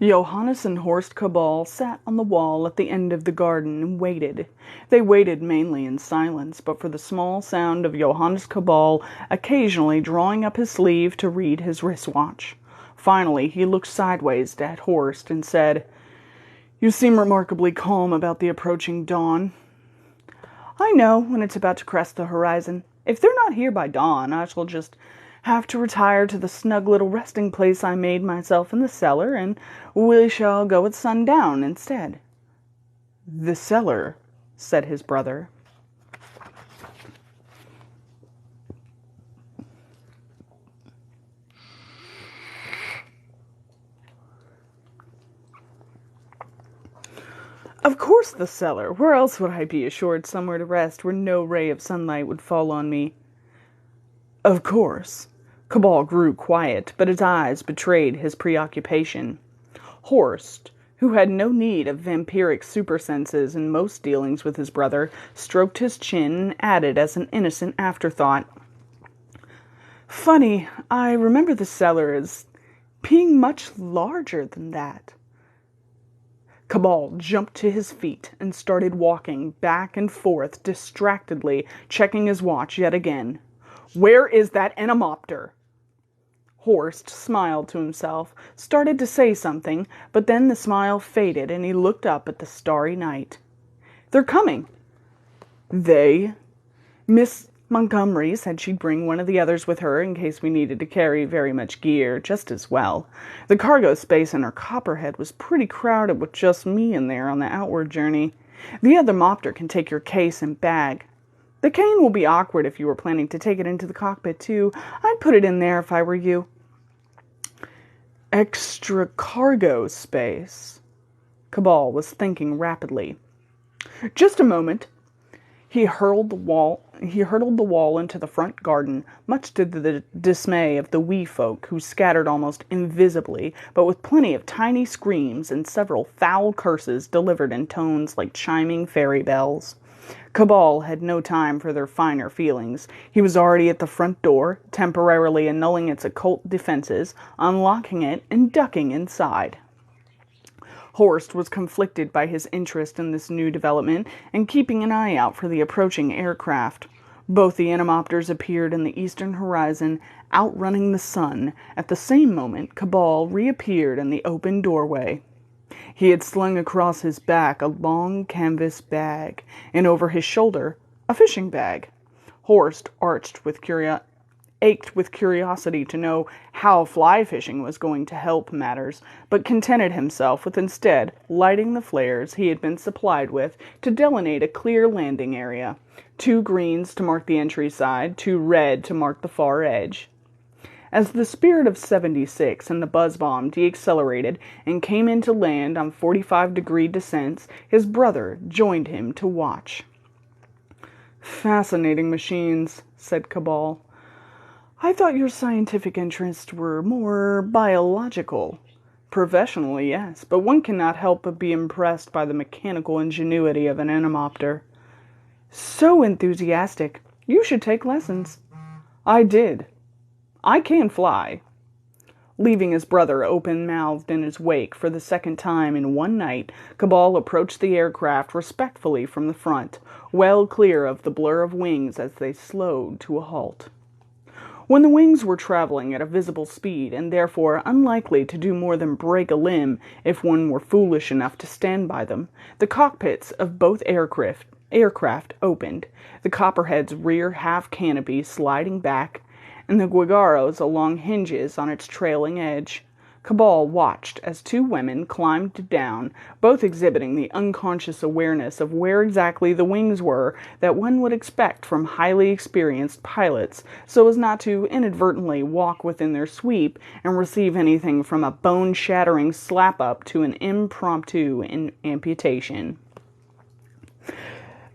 Johannes and Horst Cabal sat on the wall at the end of the garden and waited. They waited mainly in silence, but for the small sound of Johannes Cabal occasionally drawing up his sleeve to read his wristwatch. Finally, he looked sideways at Horst and said, "You seem remarkably calm about the approaching dawn." "I know when it's about to crest the horizon. If they're not here by dawn, I shall just have to retire to the snug little resting place I made myself in the cellar, and we shall go at sundown instead." "The cellar," said his brother. "Of course the cellar. Where else would I be assured somewhere to rest where no ray of sunlight would fall on me?" "Of course." Cabal grew quiet, but his eyes betrayed his preoccupation. Horst, who had no need of vampiric supersenses in most dealings with his brother, stroked his chin and added as an innocent afterthought, "Funny, I remember the cellar as being much larger than that." Cabal jumped to his feet and started walking back and forth distractedly, checking his watch yet again. "Where is that anemopter?" Horst smiled to himself, started to say something, but then the smile faded and he looked up at the starry night. "They're coming." "They?" "Miss Montgomery said she'd bring one of the others with her in case we needed to carry very much gear just as well. The cargo space in her Copperhead was pretty crowded with just me in there on the outward journey. The other mopter can take your case and bag. The cane will be awkward if you were planning to take it into the cockpit too. I'd put it in there if I were you." Extra cargo space. Cabal was thinking rapidly. "Just a moment." He hurtled the wall into the front garden, much to the dismay of the wee folk, who scattered almost invisibly, but with plenty of tiny screams and several foul curses delivered in tones like chiming fairy bells. Cabal had no time for their finer feelings. He was already at the front door, temporarily annulling its occult defenses, unlocking it, and ducking inside. Horst was conflicted by his interest in this new development and keeping an eye out for the approaching aircraft. Both the anemopters appeared in the eastern horizon, outrunning the sun. At the same moment, Cabal reappeared in the open doorway. He had slung across his back a long canvas bag, and over his shoulder a fishing bag. Horst ached with curiosity to know how fly fishing was going to help matters, but contented himself with instead lighting the flares he had been supplied with to delineate a clear landing area. 2 greens to mark the entry side, 2 red to mark the far edge. As the Spirit of 76 and the buzz bomb deaccelerated and came into land on 45-degree descents, his brother joined him to watch. "Fascinating machines," said Cabal. "I thought your scientific interests were more biological." "Professionally, yes, but one cannot help but be impressed by the mechanical ingenuity of an anemopter." "So enthusiastic. You should take lessons." "I did. I can fly." Leaving his brother open-mouthed in his wake for the second time in one night, Cabal approached the aircraft respectfully from the front, well clear of the blur of wings as they slowed to a halt. When the wings were traveling at a visible speed, and therefore unlikely to do more than break a limb if one were foolish enough to stand by them, the cockpits of both aircraft opened, the Copperhead's rear half canopy sliding back, and the Guigaro's along hinges on its trailing edge. Cabal watched as two women climbed down, both exhibiting the unconscious awareness of where exactly the wings were that one would expect from highly experienced pilots, so as not to inadvertently walk within their sweep and receive anything from a bone-shattering slap-up to an impromptu amputation.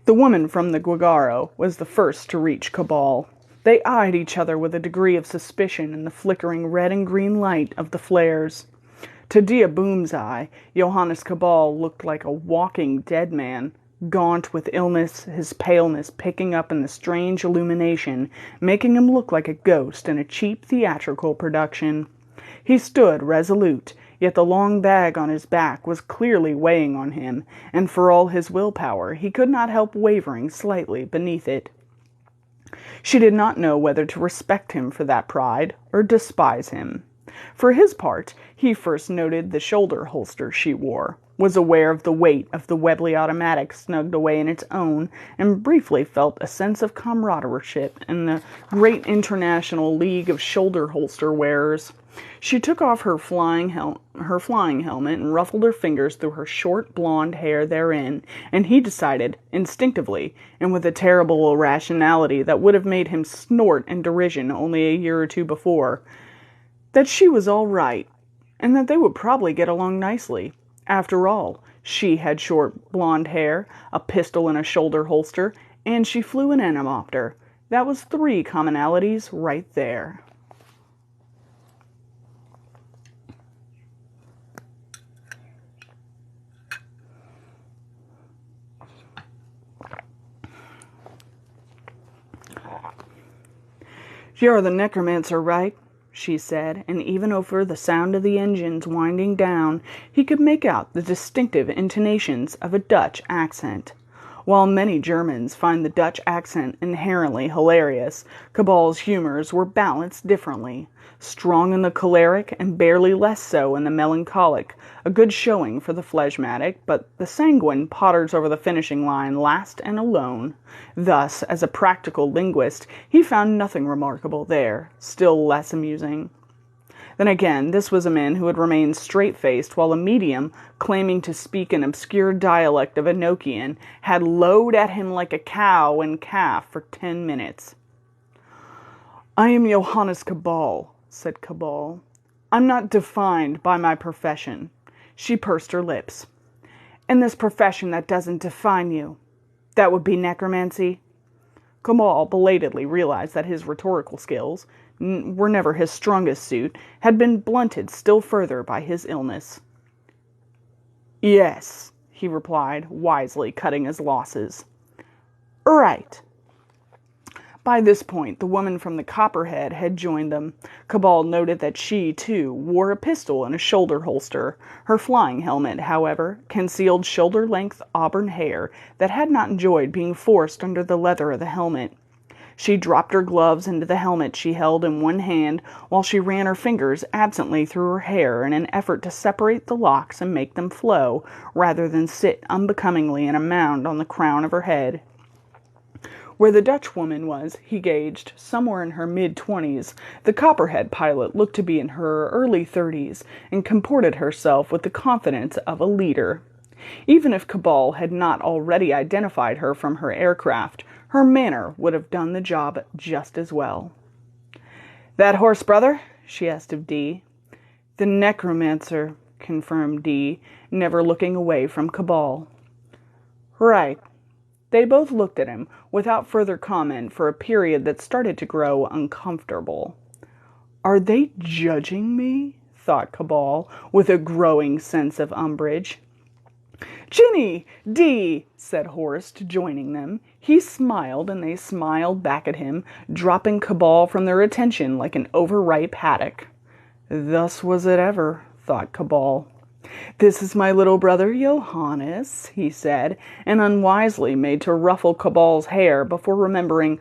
The woman from the Guigaro was the first to reach Cabal. They eyed each other with a degree of suspicion in the flickering red and green light of the flares. To Dia Boom's eye, Johannes Cabal looked like a walking dead man, gaunt with illness, his paleness picking up in the strange illumination, making him look like a ghost in a cheap theatrical production. He stood resolute, yet the long bag on his back was clearly weighing on him, and for all his willpower he could not help wavering slightly beneath it. She did not know whether to respect him for that pride or despise him. For his part, he first noted the shoulder holster she wore, was aware of the weight of the Webley automatic snugged away in its own, and briefly felt a sense of camaraderie in the great international league of shoulder holster wearers. She took off her flying helmet and ruffled her fingers through her short blonde hair therein, and he decided, instinctively, and with a terrible irrationality that would have made him snort in derision only a year or two before, that she was all right, and that they would probably get along nicely. After all, she had short blonde hair, a pistol in a shoulder holster, and she flew an anemopter. That was 3 commonalities right there. "You're the necromancer, right?" she said, and even over the sound of the engines winding down, he could make out the distinctive intonations of a Dutch accent. While many Germans find the Dutch accent inherently hilarious, Cabal's humors were balanced differently. Strong in the choleric and barely less so in the melancholic, a good showing for the phlegmatic, but the sanguine potters over the finishing line last and alone. Thus, as a practical linguist, he found nothing remarkable there, still less amusing. Then again, this was a man who had remained straight-faced, while a medium, claiming to speak an obscure dialect of Enochian, had lowed at him like a cow and calf for 10 minutes. "I am Johannes Cabal," said Cabal. "I'm not defined by my profession." She pursed her lips. "And this profession that doesn't define you, that would be necromancy?" Cabal belatedly realized that his rhetorical skills were never his strongest suit, had been blunted still further by his illness. "Yes," he replied, wisely cutting his losses. "Right." By this point, the woman from the Copperhead had joined them. Cabal noted that she, too, wore a pistol in a shoulder holster. Her flying helmet, however, concealed shoulder-length auburn hair that had not enjoyed being forced under the leather of the helmet. She dropped her gloves into the helmet she held in one hand, while she ran her fingers absently through her hair in an effort to separate the locks and make them flow, rather than sit unbecomingly in a mound on the crown of her head. Where the Dutch woman was, he gauged, somewhere in her mid-20s, the Copperhead pilot looked to be in her early 30s, and comported herself with the confidence of a leader. Even if Cabal had not already identified her from her aircraft, her manner would have done the job just as well. "That horse, brother?" she asked of Dee. "The necromancer," confirmed Dee, never looking away from Cabal. "Right." They both looked at him, without further comment, for a period that started to grow uncomfortable. "Are they judging me?" thought Cabal, with a growing sense of umbrage. "Ginny! Dee!" said Horst, joining them. He smiled, and they smiled back at him, dropping Cabal from their attention like an overripe haddock. Thus was it ever, thought Cabal. "This is my little brother Johannes," he said, and unwisely made to ruffle Cabal's hair before remembering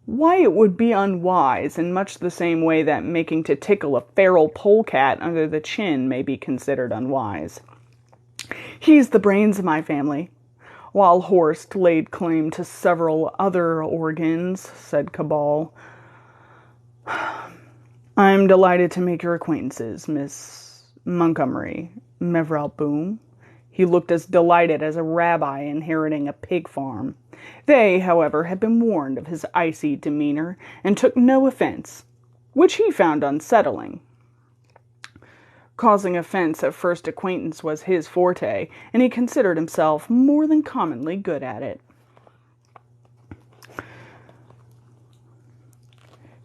why it would be unwise, in much the same way that making to tickle a feral polecat under the chin may be considered unwise. "He's the brains of my family." While Horst laid claim to several other organs, said Cabal. "I'm delighted to make your acquaintances, Miss Montgomery, Mevralboom. He looked as delighted as a rabbi inheriting a pig farm. They, however, had been warned of his icy demeanor and took no offense, which he found unsettling. Causing offense at first acquaintance was his forte, and he considered himself more than commonly good at it.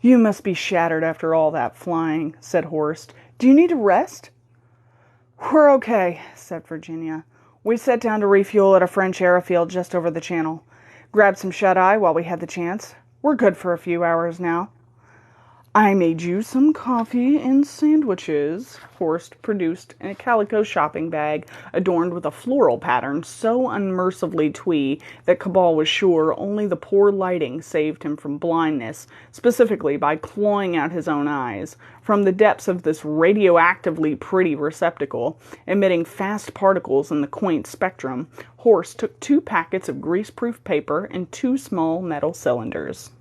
"You must be shattered after all that flying," said Horst. "Do you need a rest?" "We're okay," said Virginia. "We sat down to refuel at a French airfield just over the channel. Grabbed some shut-eye while we had the chance. We're good for a few hours now." "I made you some coffee and sandwiches." Horst produced a calico shopping bag adorned with a floral pattern so unmercifully twee that Cabal was sure only the poor lighting saved him from blindness, specifically by clawing out his own eyes. From the depths of this radioactively pretty receptacle, emitting fast particles in the quaint spectrum, Horst took 2 packets of greaseproof paper and 2 small metal cylinders.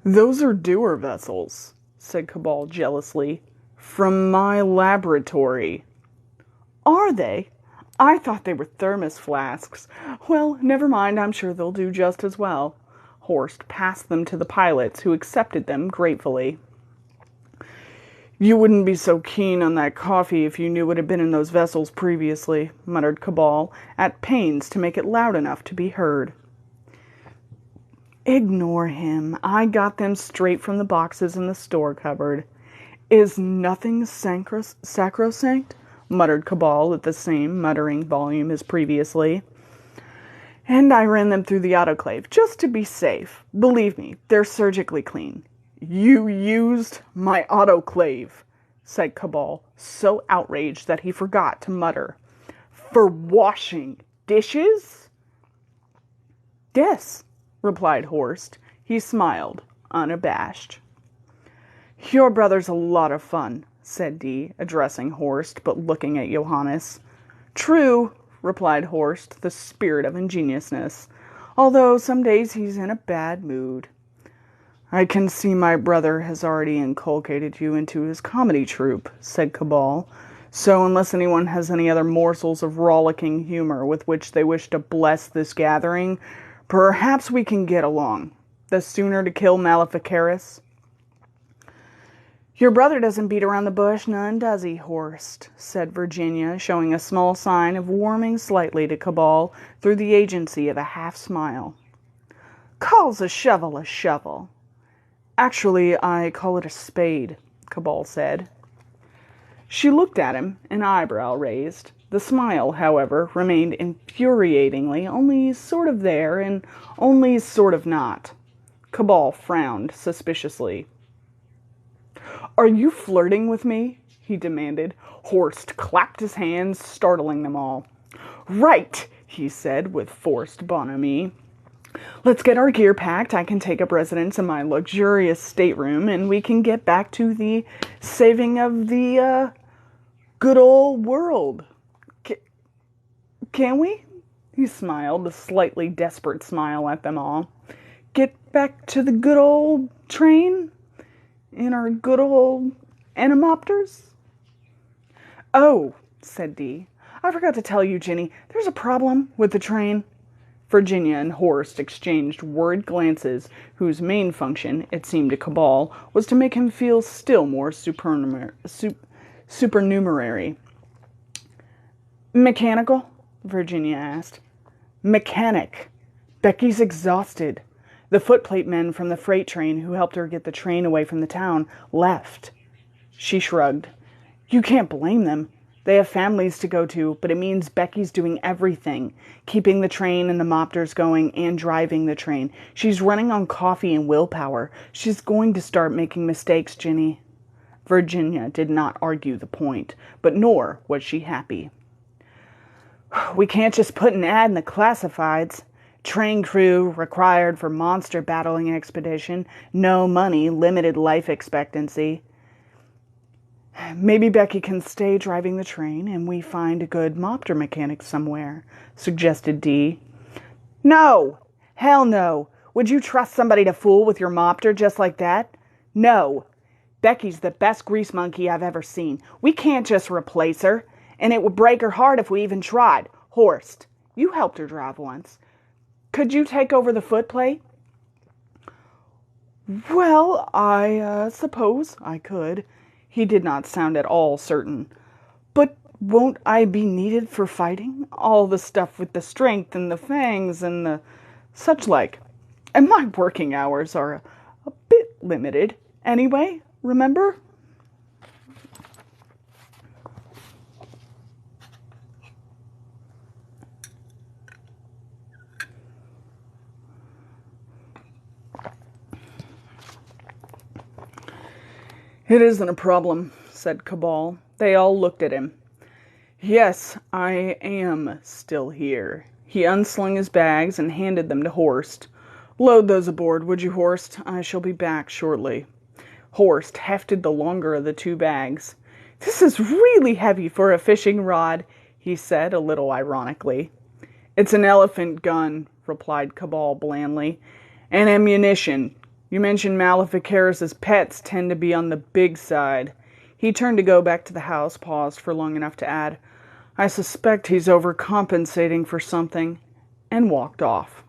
"Those are Dewar vessels," said Cabal jealously. "From my laboratory." "Are they? I thought they were thermos flasks. Well, never mind, I'm sure they'll do just as well." Horst passed them to the pilots, who accepted them gratefully. "You wouldn't be so keen on that coffee if you knew what had been in those vessels previously," muttered Cabal, at pains to make it loud enough to be heard. "Ignore him. I got them straight from the boxes in the store cupboard." "Is nothing sacrosanct?" muttered Cabal at the same muttering volume as previously. "And I ran them through the autoclave, just to be safe. Believe me, they're surgically clean." "You used my autoclave," said Cabal, so outraged that he forgot to mutter. "For washing dishes?" "Yes," replied Horst. He smiled, unabashed. "Your brother's a lot of fun," said Dee, addressing Horst, but looking at Johannes. "True," replied Horst, the spirit of ingenuousness, "although some days he's in a bad mood." "I can see my brother has already inculcated you into his comedy troupe," said Cabal. "So unless anyone has any other morsels of rollicking humor with which they wish to bless this gathering, perhaps we can get along. The sooner to kill Maleficaris." "Your brother doesn't beat around the bush none, does he, Horst?" said Virginia, showing a small sign of warming slightly to Cabal through the agency of a half-smile. "Calls a shovel." "Actually, I call it a spade," Cabal said. She looked at him, an eyebrow raised. The smile, however, remained infuriatingly only sort of there and only sort of not. Cabal frowned suspiciously. "Are you flirting with me?" he demanded. Horst clapped his hands, startling them all. "Right," he said with forced bonhomie. "Let's get our gear packed. I can take up residence in my luxurious stateroom, and we can get back to the saving of the, good old world. Can we?" He smiled, a slightly desperate smile at them all. "Get back to the good old train? In our good old anemopters?" "Oh," said Dee, "I forgot to tell you, Ginny, there's a problem with the train." Virginia and Horst exchanged worried glances, whose main function, it seemed to Cabal, was to make him feel still more supernumerary. "Mechanical?" Virginia asked. "Mechanic. Becky's exhausted. The footplate men from the freight train who helped her get the train away from the town left." She shrugged. "You can't blame them. They have families to go to, but it means Becky's doing everything, keeping the train and the mopters going and driving the train. She's running on coffee and willpower. She's going to start making mistakes, Ginny." Virginia did not argue the point, but nor was she happy. "We can't just put an ad in the classifieds. Train crew required for monster battling expedition. No money, limited life expectancy." "Maybe Becky can stay driving the train and we find a good mopter mechanic somewhere," suggested Dee. "No! Hell no. Would you trust somebody to fool with your mopter just like that? No. Becky's the best grease monkey I've ever seen. We can't just replace her. And it would break her heart if we even tried. Horst, you helped her drive once. Could you take over the footplate? Well, I suppose I could. He did not sound at all certain. But won't I be needed for fighting? All the stuff with the strength and the fangs and the such like. And my working hours are a bit limited. Anyway, remember? It isn't a problem, said Cabal. They all looked at him. Yes, I am still here. He unslung his bags and handed them to Horst. Load those aboard, would you, Horst? I shall be back shortly. Horst hefted the longer of the two bags. This is really heavy for a fishing rod, he said, a little ironically. It's an elephant gun, replied Cabal blandly, and ammunition. You mentioned Maleficaris' pets tend to be on the big side. He turned to go back to the house, paused for long enough to add, I suspect he's overcompensating for something, and walked off.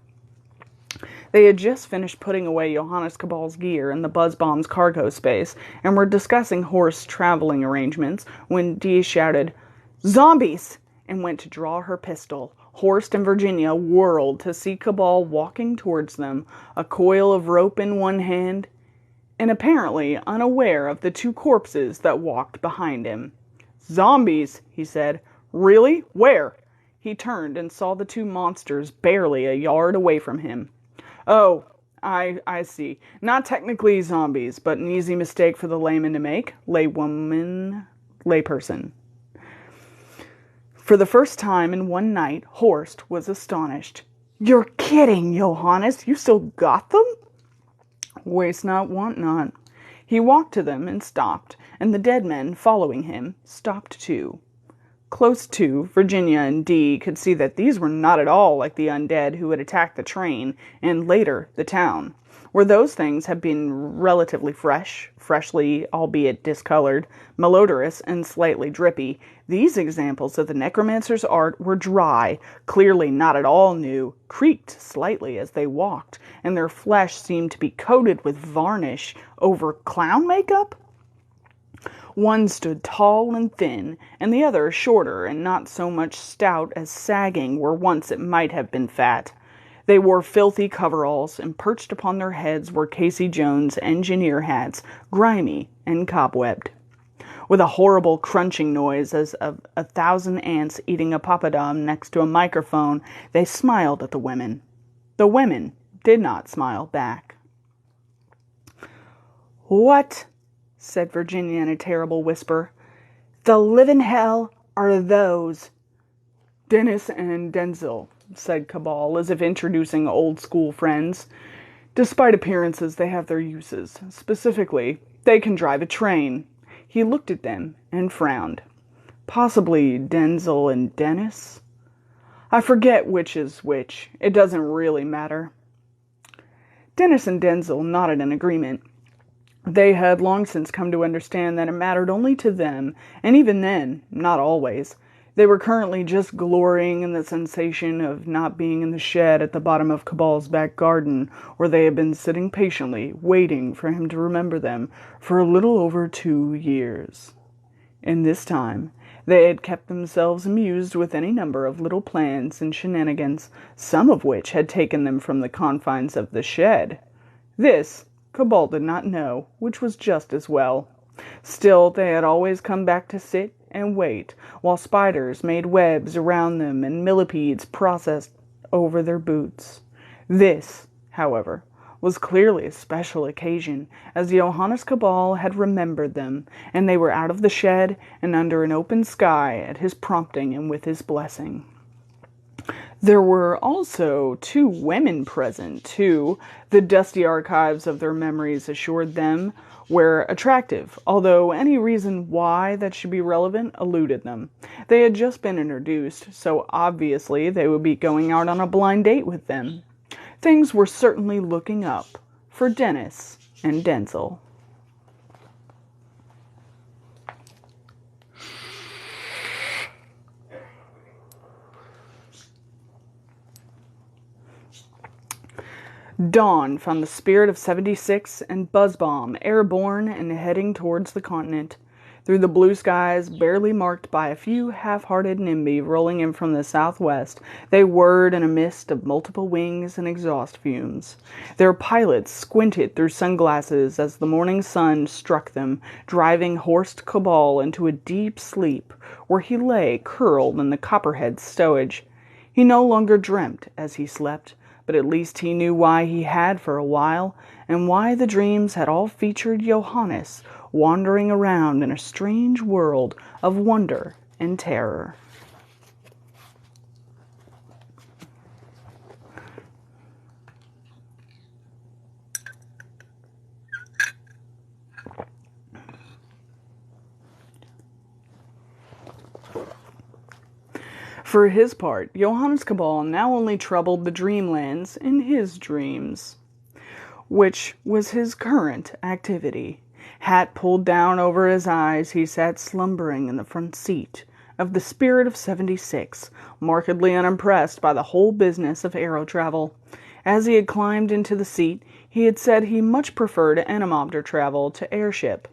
They had just finished putting away Johannes Cabal's gear in the Buzzbomb's cargo space and were discussing Horst's traveling arrangements when Dee shouted, Zombies! And went to draw her pistol. Horst and Virginia whirled to see Cabal walking towards them, a coil of rope in one hand, and apparently unaware of the two corpses that walked behind him. Zombies, he said. Really? Where? He turned and saw the two monsters barely a yard away from him. Oh, I see. Not technically zombies, but an easy mistake for the layman to make. Layperson. For the first time in one night, Horst was astonished. You're kidding, Johannes. You still got them? Waste not, want not. He walked to them and stopped, and the dead men, following him, stopped too. Close to, Virginia and Dee could see that these were not at all like the undead who had attacked the train, and later, the town. Where those things had been relatively freshly, albeit discolored, malodorous, and slightly drippy, these examples of the necromancer's art were dry, clearly not at all new, creaked slightly as they walked, and their flesh seemed to be coated with varnish over clown makeup? One stood tall and thin, and the other shorter and not so much stout as sagging where once it might have been fat. They wore filthy coveralls, and perched upon their heads were Casey Jones engineer hats, grimy and cobwebbed. With a horrible crunching noise as of 1,000 ants eating a papadum next to a microphone, they smiled at the women. The women did not smile back. What? Said Virginia in a terrible whisper. The living hell are those? Dennis and Denzil, said Cabal, as if introducing old-school friends. Despite appearances, they have their uses. Specifically, they can drive a train. He looked at them and frowned. Possibly Denzil and Dennis? I forget which is which. It doesn't really matter. Dennis and Denzil nodded in agreement. They had long since come to understand that it mattered only to them, and even then, not always. They were currently just glorying in the sensation of not being in the shed at the bottom of Cabal's back garden, where they had been sitting patiently, waiting for him to remember them for a little over 2 years. In this time, they had kept themselves amused with any number of little plans and shenanigans, some of which had taken them from the confines of the shed. This Cabal did not know, which was just as well. Still, they had always come back to sit and wait, while spiders made webs around them and millipedes processed over their boots. This, however, was clearly a special occasion, as Johannes Cabal had remembered them, and they were out of the shed and under an open sky at his prompting and with his blessing. There were also 2 women present, who, the dusty archives of their memories assured them, were attractive, although any reason why that should be relevant eluded them. They had just been introduced, so obviously they would be going out on a blind date with them. Things were certainly looking up for Dennis and Denzel. Dawn found the Spirit of 76 and Buzzbomb airborne and heading towards the continent. Through the blue skies, barely marked by a few half-hearted NIMBY rolling in from the southwest, they whirred in a mist of multiple wings and exhaust fumes. Their pilots squinted through sunglasses as the morning sun struck them, driving Horst Cabal into a deep sleep, where he lay curled in the copperhead stowage. He no longer dreamt as he slept, but at least he knew why he had for a while, and why the dreams had all featured Johannes wandering around in a strange world of wonder and terror. For his part, Johannes Cabal now only troubled the dreamlands in his dreams, which was his current activity. Hat pulled down over his eyes, he sat slumbering in the front seat of the Spirit of 76, markedly unimpressed by the whole business of aero travel. As he had climbed into the seat, he had said he much preferred anemopter travel to airship.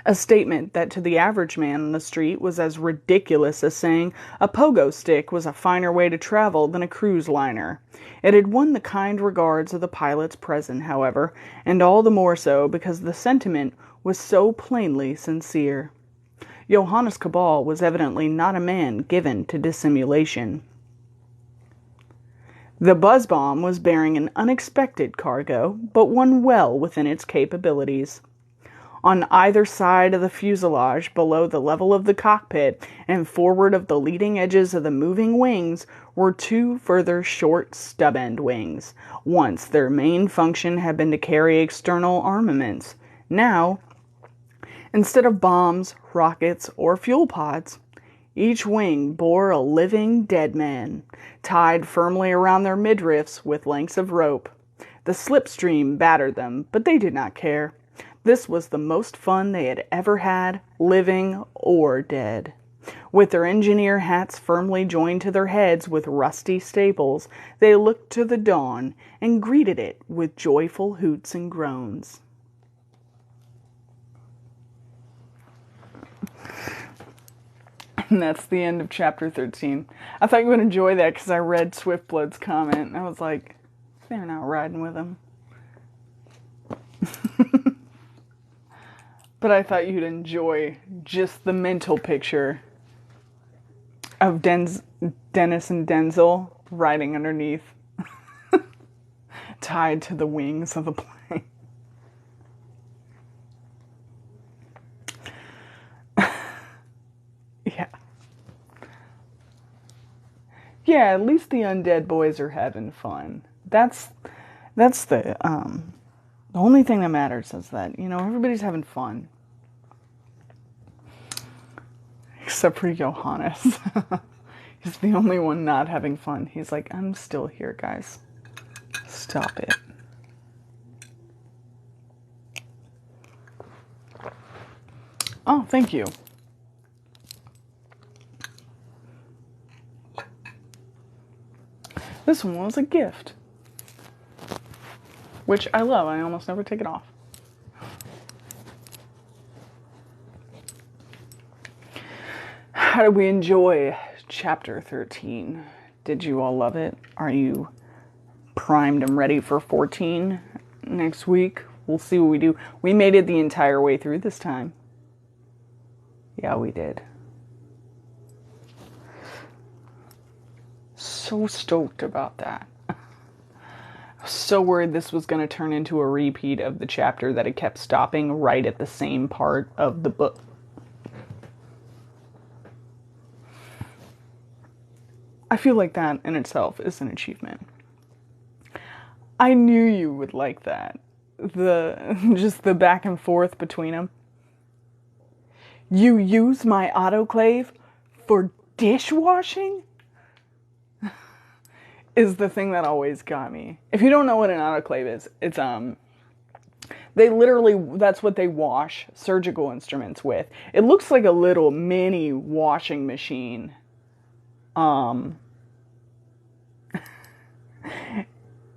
A statement that to the average man on the street was as ridiculous as saying a pogo stick was a finer way to travel than a cruise liner. It had won the kind regards of the pilots present, however, and all the more so because the sentiment was so plainly sincere. Johannes Cabal was evidently not a man given to dissimulation. The Buzzbomb was bearing an unexpected cargo, but one well within its capabilities. On either side of the fuselage, below the level of the cockpit, and forward of the leading edges of the moving wings, were two further short stub-end wings. Once their main function had been to carry external armaments. Now, instead of bombs, rockets, or fuel pods, each wing bore a living dead man, tied firmly around their midriffs with lengths of rope. The slipstream battered them, but they did not care. This was the most fun they had ever had, living or dead. With their engineer hats firmly joined to their heads with rusty staples, they looked to the dawn and greeted it with joyful hoots and groans. And that's the end of chapter 13. I thought you would enjoy that because I read Swiftblood's comment and I was like, they're not riding with him. But I thought you'd enjoy just the mental picture of Dennis and Denzel riding underneath, tied to the wings of the plane. Yeah. Yeah, at least the undead boys are having fun. That's the only thing that matters is that, everybody's having fun. Except for Johannes. He's the only one not having fun. He's like, I'm still here, guys. Stop it. Oh, thank you. This one was a gift. Which I love. I almost never take it off. How did we enjoy chapter 13? Did you all love it? Are you primed and ready for 14 next week? We'll see what we do. We made it the entire way through this time. Yeah, we did. So stoked about that. I was so worried this was going to turn into a repeat of the chapter that it kept stopping right at the same part of the book. I feel like that in itself is an achievement. I knew you would like that. Just the back and forth between them. You use my autoclave for dishwashing? is the thing that always got me. If you don't know what an autoclave is, it's they literally, that's what they wash surgical instruments with. It looks like a little mini washing machine. And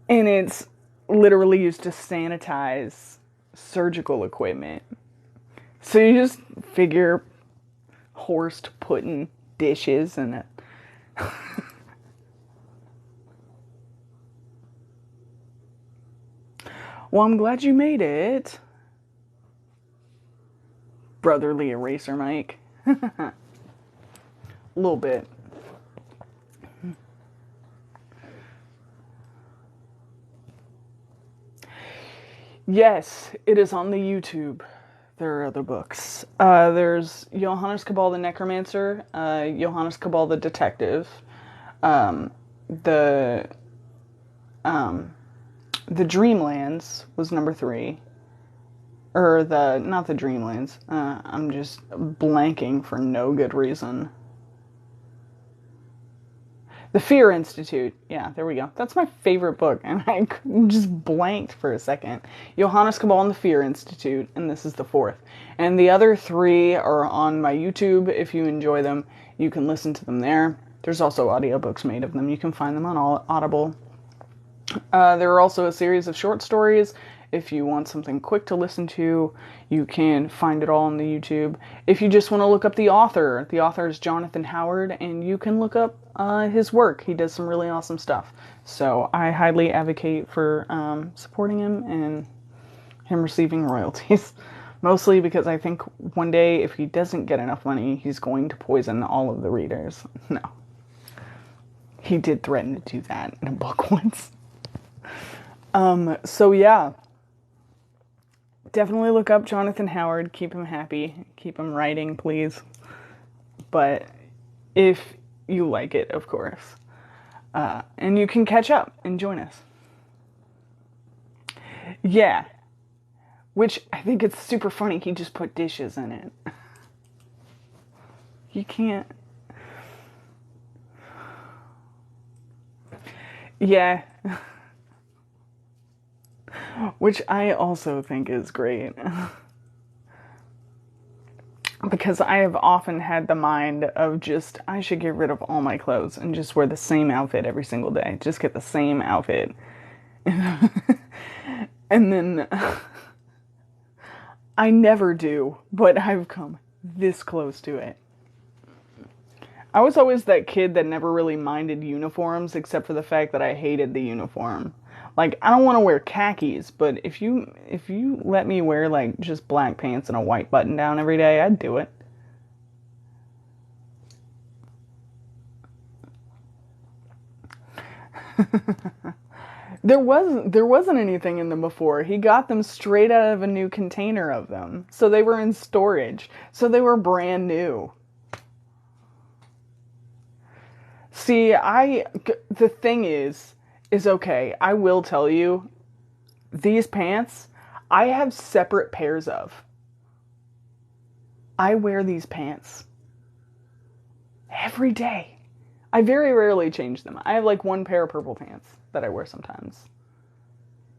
it's literally used to sanitize surgical equipment. So you just figure Horst putting dishes in it. Well, I'm glad you made it. Brotherly eraser, Mike. A little bit. Yes, it is on the YouTube. There are other books. There's Johannes Cabal the Necromancer, Johannes Cabal the Detective, the Dreamlands was number 3. Or not the Dreamlands. I'm just blanking for no good reason. The Fear Institute. Yeah, there we go. That's my favorite book, and I just blanked for a second. Johannes Cabal and the Fear Institute, and this is the 4th. And the other 3 are on my YouTube. If you enjoy them, you can listen to them there. There's also audiobooks made of them. You can find them on Audible. There are also a series of short stories. If you want something quick to listen to, you can find it all on the YouTube. If you just want to look up the author is Jonathan Howard, and you can look up his work. He does some really awesome stuff. So I highly advocate for supporting him and him receiving royalties. Mostly because I think one day, if he doesn't get enough money, he's going to poison all of the readers. No. He did threaten to do that in a book once. So yeah. Definitely look up Jonathan Howard. Keep him happy. Keep him writing, please. But if you like it, of course. And you can catch up and join us. Yeah. Which I think it's super funny. He just put dishes in it. You can't. Yeah. Which I also think is great. Because I have often had the mind of just, I should get rid of all my clothes and just wear the same outfit every single day. Just get the same outfit. And then I never do, but I've come this close to it. I was always that kid that never really minded uniforms, except for the fact that I hated the uniform. Like, I don't want to wear khakis, but if you let me wear, like, just black pants and a white button down every day, I'd do it. There wasn't anything in them before. He got them straight out of a new container of them. So they were in storage. So they were brand new. See, the thing is okay, I will tell you, these pants, I have separate pairs of. I wear these pants every day. I very rarely change them. I have like one pair of purple pants that I wear sometimes.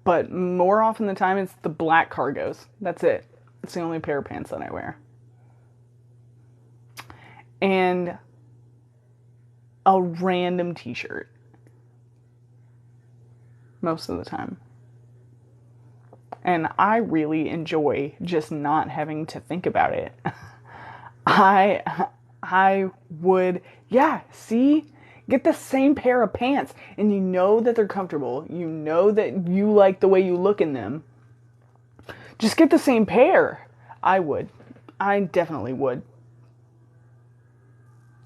But more often than time, it's the black cargos. That's it. It's the only pair of pants that I wear. And a random t-shirt. Most of the time. And I really enjoy just not having to think about it. I would, yeah, see? Get the same pair of pants, and you know that they're comfortable. You know that you like the way you look in them. Just get the same pair. I would. I definitely would.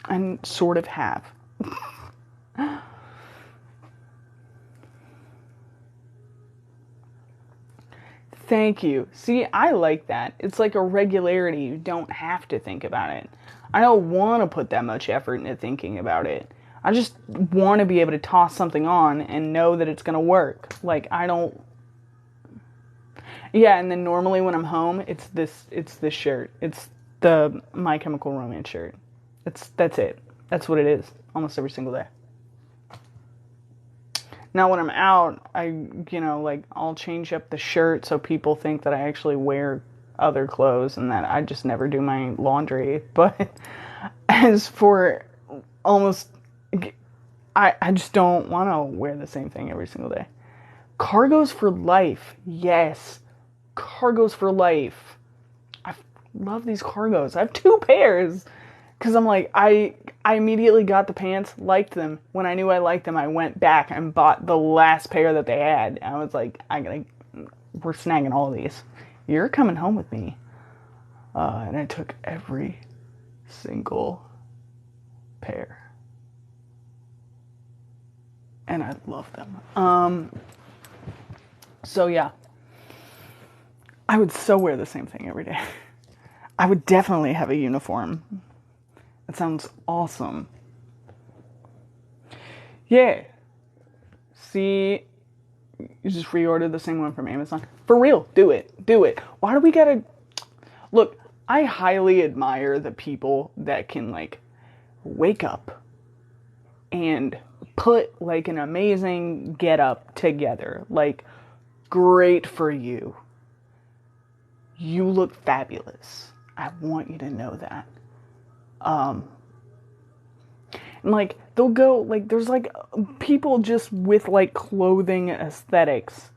And sort of have. Thank you. See, I like that. It's like a regularity. You don't have to think about it. I don't want to put that much effort into thinking about it. I just want to be able to toss something on and know that it's going to work. Like, I don't... Yeah, and then normally when I'm home, it's this shirt. It's the My Chemical Romance shirt. That's it. That's what it is. Almost every single day. Now when I'm out, I'll change up the shirt so people think that I actually wear other clothes and that I just never do my laundry. But as for almost, I just don't want to wear the same thing every single day. Cargos for life. Yes. Cargos for life. I love these cargos. I have 2 pairs. Because I'm like, I immediately got the pants, liked them. When I knew I liked them, I went back and bought the last pair that they had. I was like, we're snagging all of these. You're coming home with me. And I took every single pair. And I love them. So yeah. I would so wear the same thing every day. I would definitely have a uniform. That sounds awesome. Yeah. See, you just reordered the same one from Amazon. For real, do it. Do it. Why do we gotta... Look, I highly admire the people that can, like, wake up and put, like, an amazing get-up together. Like, great for you. You look fabulous. I want you to know that. And like, they'll go, like, there's like people just with like clothing aesthetics.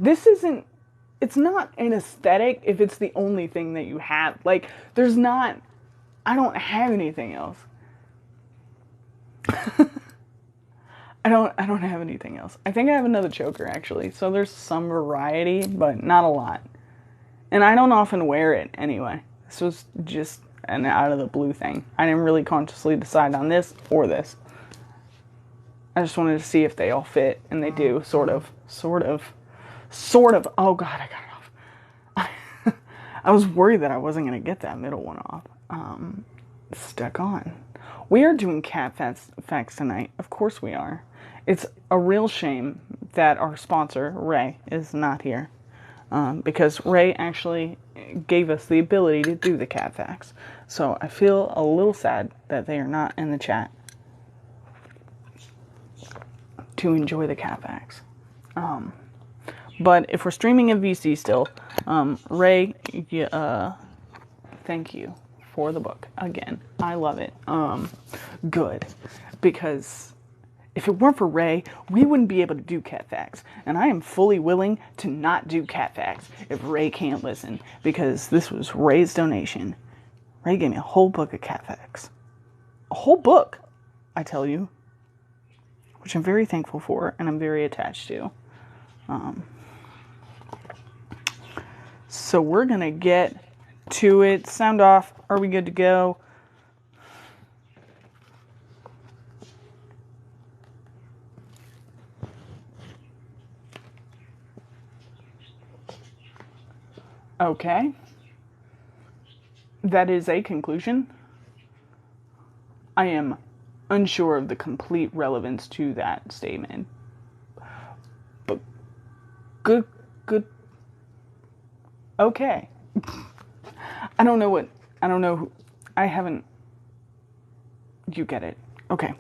It's not an aesthetic if it's the only thing that you have. Like, I don't have anything else. I don't have anything else. I think I have another choker actually. So there's some variety, but not a lot. And I don't often wear it anyway. This was just an out of the blue thing. I didn't really consciously decide on this or this. I just wanted to see if they all fit, and they do, sort of. Oh God, I got it off. I was worried that I wasn't going to get that middle one off. Stuck on. We are doing cat facts tonight. Of course we are. It's a real shame that our sponsor, Ray, is not here. Because Ray actually gave us the ability to do the cat facts. So I feel a little sad that they are not in the chat to enjoy the cat facts. But if we're streaming in VC still, Ray, thank you for the book. Again, I love it. Good. Because if it weren't for Ray, we wouldn't be able to do cat facts. And I am fully willing to not do cat facts if Ray can't listen. Because this was Ray's donation. Ray gave me a whole book of cat facts. A whole book, I tell you. Which I'm very thankful for and I'm very attached to. So we're going to get to it. Sound off. Are we good to go? Okay. That is a conclusion. I am unsure of the complete relevance to that statement. But good. Okay. I don't know. You get it. Okay.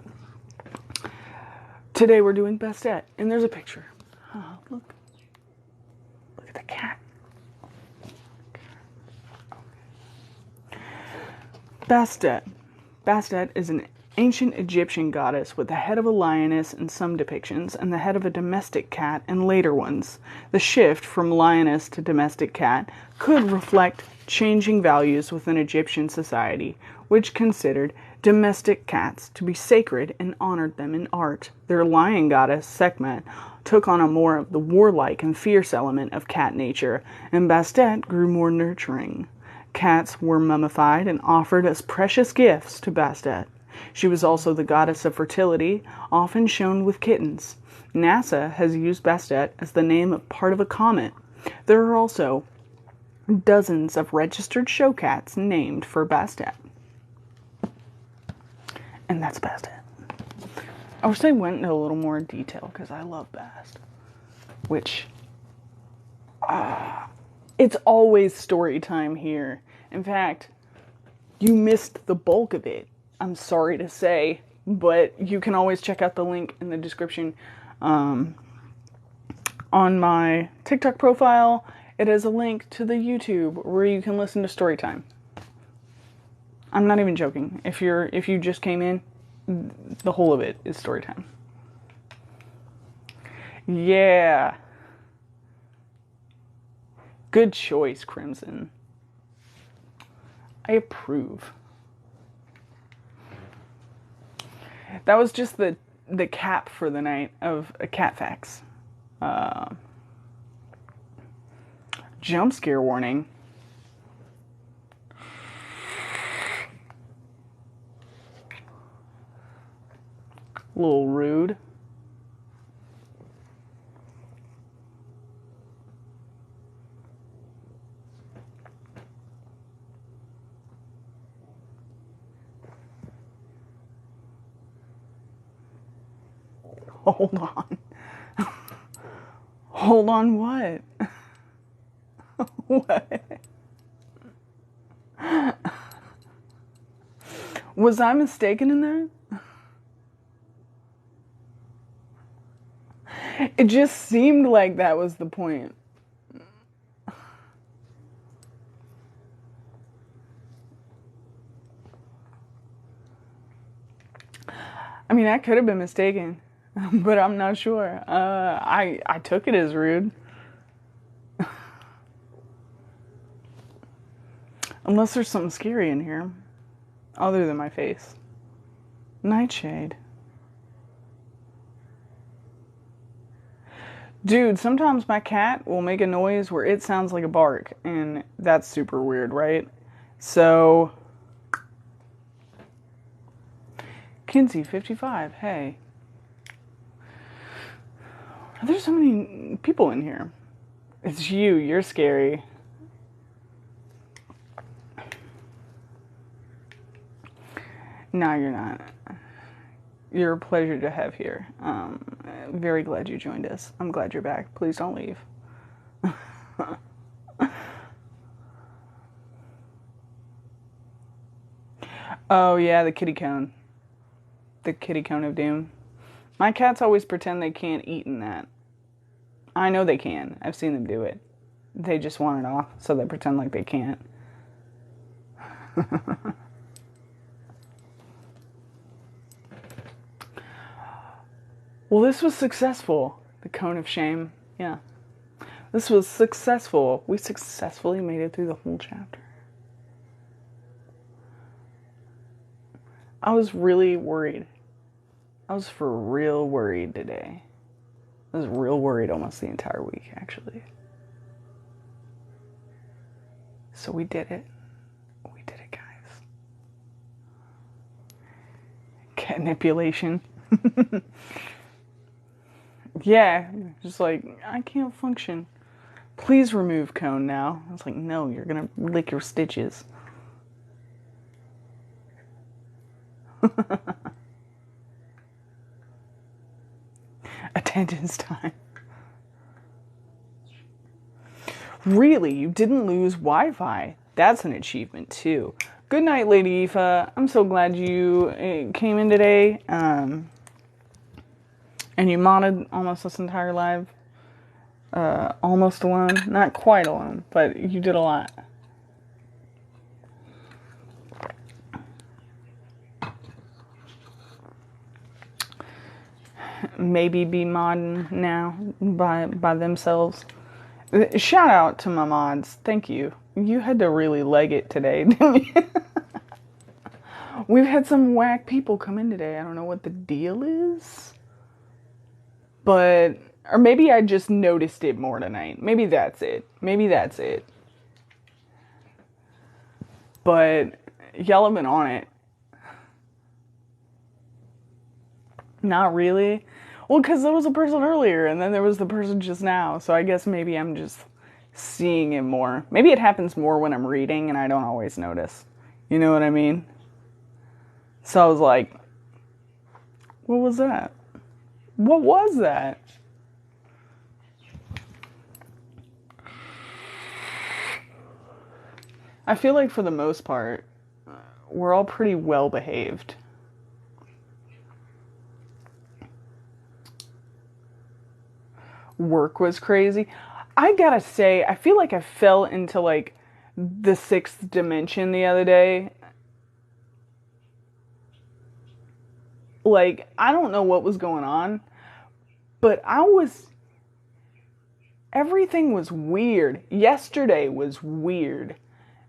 Today we're doing Bastet, and there's a picture. Oh, look at the cat. Bastet. Bastet is an ancient Egyptian goddess with the head of a lioness in some depictions and the head of a domestic cat in later ones. The shift from lioness to domestic cat could reflect changing values within Egyptian society, which considered domestic cats to be sacred and honored them in art. Their lion goddess, Sekhmet, took on a more of the warlike and fierce element of cat nature, and Bastet grew more nurturing. Cats were mummified and offered as precious gifts to Bastet. She was also the goddess of fertility, often shown with kittens. NASA has used Bastet as the name of part of a comet. There are also dozens of registered show cats named for Bastet. And that's Bastet. I wish they went into a little more detail because I love Bast. Which, it's always story time here. In fact, you missed the bulk of it. I'm sorry to say, but you can always check out the link in the description. On my TikTok profile, it has a link to the YouTube where you can listen to story time. I'm not even joking. If you just came in, the whole of it is story time. Yeah. Good choice, Crimson. I approve. That was just the cap for the night of cat facts. Jump scare warning. A little rude. Hold on. Hold on what? What? Was I mistaken in that? It just seemed like that was the point. I mean, I could have been mistaken, but I'm not sure. I took it as rude. Unless there's something scary in here, other than my face. Nightshade. Dude, sometimes my cat will make a noise where it sounds like a bark, and that's super weird, right? So, Kinsey, 55, hey. There's so many people in here. It's you, you're scary. No, you're not. You're a pleasure to have here. Very glad you joined us. I'm glad you're back. Please don't leave. Oh, yeah, the kitty cone. The kitty cone of doom. My cats always pretend they can't eat in that. I know they can. I've seen them do it. They just want it off, so they pretend like they can't. Well, this was successful. The cone of shame. Yeah. This was successful. We successfully made it through the whole chapter. I was really worried. I was for real worried today. I was real worried almost the entire week, actually. So we did it. We did it, guys. Catnipulation. Yeah, just like, I can't function. Please remove cone now. I was like, no, you're gonna lick your stitches. Attendance time. Really? You didn't lose Wi-Fi? That's an achievement, too. Good night, Lady Aoife. I'm so glad you came in today. And you modded almost this entire live. Almost alone. Not quite alone, but you did a lot. Maybe be modding now by themselves. Shout out to my mods. Thank you. You had to really leg it today, didn't you? We've had some whack people come in today. I don't know what the deal is. But, or maybe I just noticed it more tonight. Maybe that's it. Maybe that's it. But y'all have been on it. Not really. Well, because there was a person earlier, and then there was the person just now. So I guess maybe I'm just seeing it more. Maybe it happens more when I'm reading, and I don't always notice. You know what I mean? So I was like, what was that? What was that? I feel like for the most part, we're all pretty well behaved. work was crazy. I gotta say, I feel like I fell into like the sixth dimension the other day. Like, I don't know what was going on, but everything was weird. Yesterday was weird.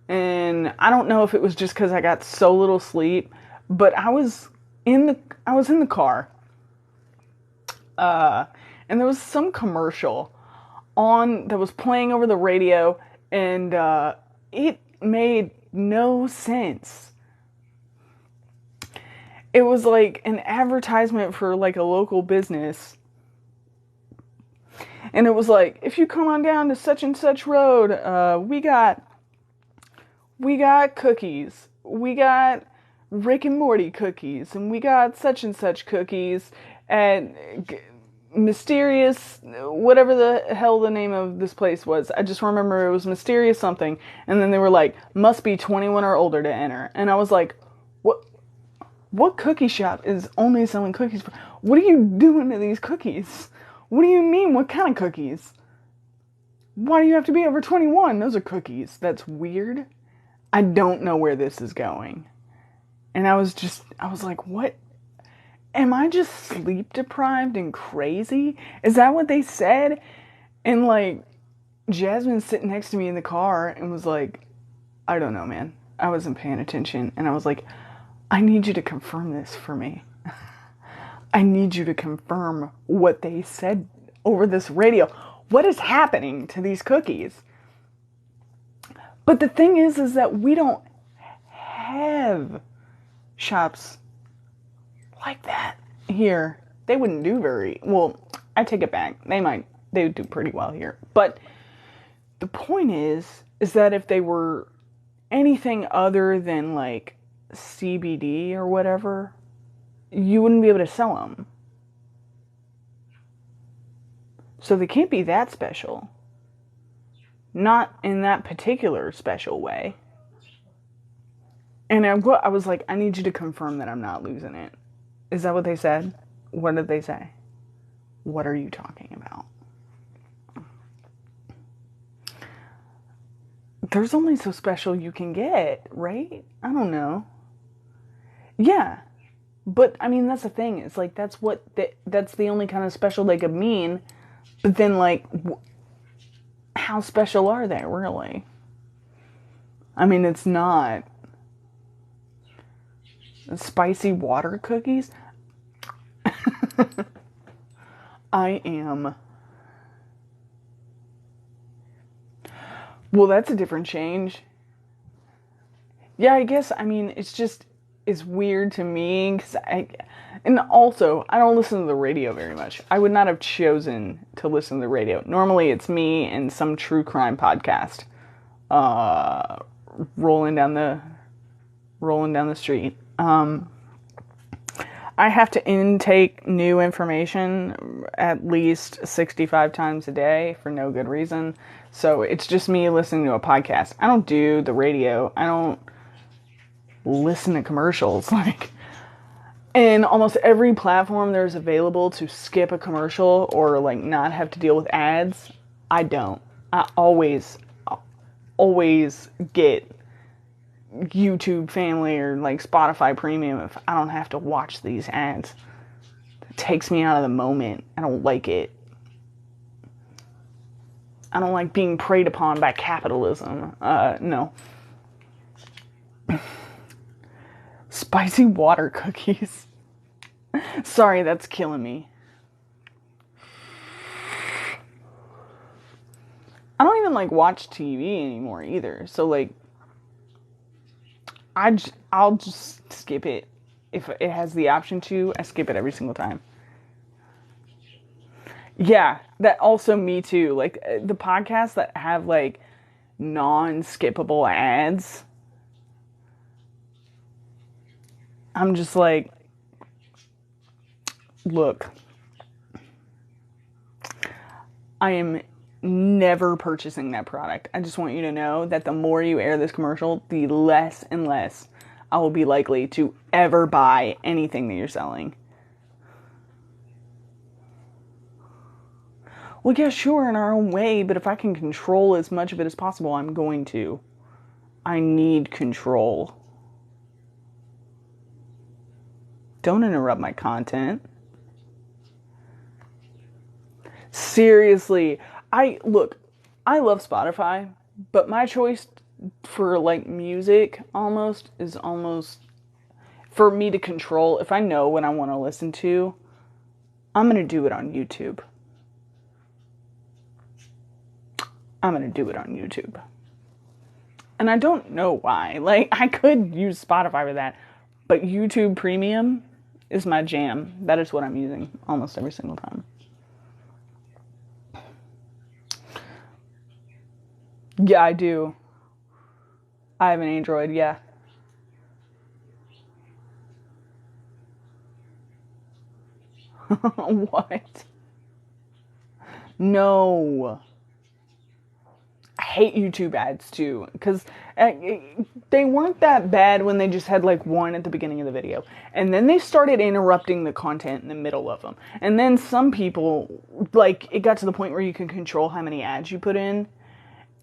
And I don't know if it was just because I got so little sleep, but I was in the car. And there was some commercial on that was playing over the radio, and it made no sense. It was like an advertisement for like a local business. And it was like, if you come on down to such and such road, we got cookies. We got Rick and Morty cookies. And we got such and such cookies. And mysterious, whatever the hell the name of this place was. I just remember it was mysterious something. And then they were like, must be 21 or older to enter. And I was like, what cookie shop is only selling cookies? What are you doing to these cookies? What do you mean? What kind of cookies? Why do you have to be over 21? Those are cookies. That's weird. I don't know where this is going. And I was like, what? Am I just sleep deprived and crazy? Is that what they said? And like, Jasmine's sitting next to me in the car and was like, I don't know, man. I wasn't paying attention. And I was like, I need you to confirm this for me. I need you to confirm what they said over this radio. What is happening to these cookies? But the thing is that we don't have shops like that here. They wouldn't do well, I take it back. They would do pretty well here. But the point is that if they were anything other than like CBD or whatever, you wouldn't be able to sell them. So they can't be that special. Not in that particular special way. And I was like, I need you to confirm that I'm not losing it. Is that what they said? What did they say? What are you talking about? There's only so special you can get, right? I don't know. Yeah. But, I mean, that's the thing. It's like, that's the only kind of special they could mean. But then, like, how special are they, really? I mean, it's not. Spicy water cookies? I am. Well, that's a different change. Yeah, I guess, I mean, it's weird to me, because and also, I don't listen to the radio very much. I would not have chosen to listen to the radio. Normally, it's me and some true crime podcast, rolling down the street. I have to intake new information at least 65 times a day for no good reason. So it's just me listening to a podcast. I don't do the radio. I don't listen to commercials. Like, in almost every platform there's available to skip a commercial or like not have to deal with ads, I don't. I always get YouTube Family or like Spotify Premium if I don't have to watch these ads. It takes me out of the moment. I don't like it. I don't like being preyed upon by capitalism. No. Spicy water cookies. Sorry, that's killing me. I don't even like watch TV anymore either. So like, I'll just skip it. If it has the option to, I skip it every single time. Yeah, that also me too. Like, the podcasts that have like non-skippable ads, I'm just like, look, I am never purchasing that product. I just want you to know that the more you air this commercial, the less and less I will be likely to ever buy anything that you're selling. Well, yeah, sure, in our own way, but if I can control as much of it as possible, I'm going to. I need control. Don't interrupt my content. Seriously, I love Spotify, but my choice for like music is almost for me to control. If I know what I want to listen to, I'm going to do it on YouTube. And I don't know why. Like, I could use Spotify for that, but YouTube Premium is my jam. That is what I'm using almost every single time. Yeah, I do. I have an Android, yeah. What? No. I hate YouTube ads too, because they weren't that bad when they just had like one at the beginning of the video. And then they started interrupting the content in the middle of them. And then some people, like, it got to the point where you can control how many ads you put in.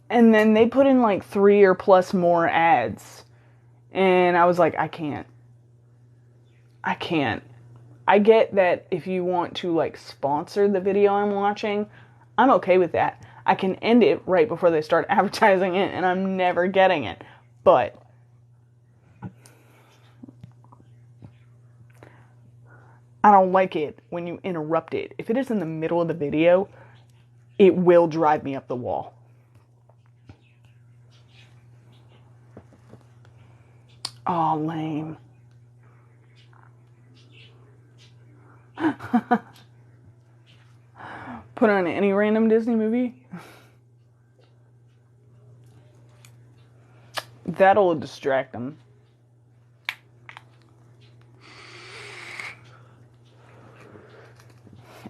And then they put in like 3 or plus more ads. And I was like, I can't. I get that if you want to like sponsor the video I'm watching, I'm okay with that. I can end it right before they start advertising it, and I'm never getting it. But I don't like it when you interrupt it. If it is in the middle of the video, it will drive me up the wall. Oh, lame. Put on any random Disney movie. That'll distract them.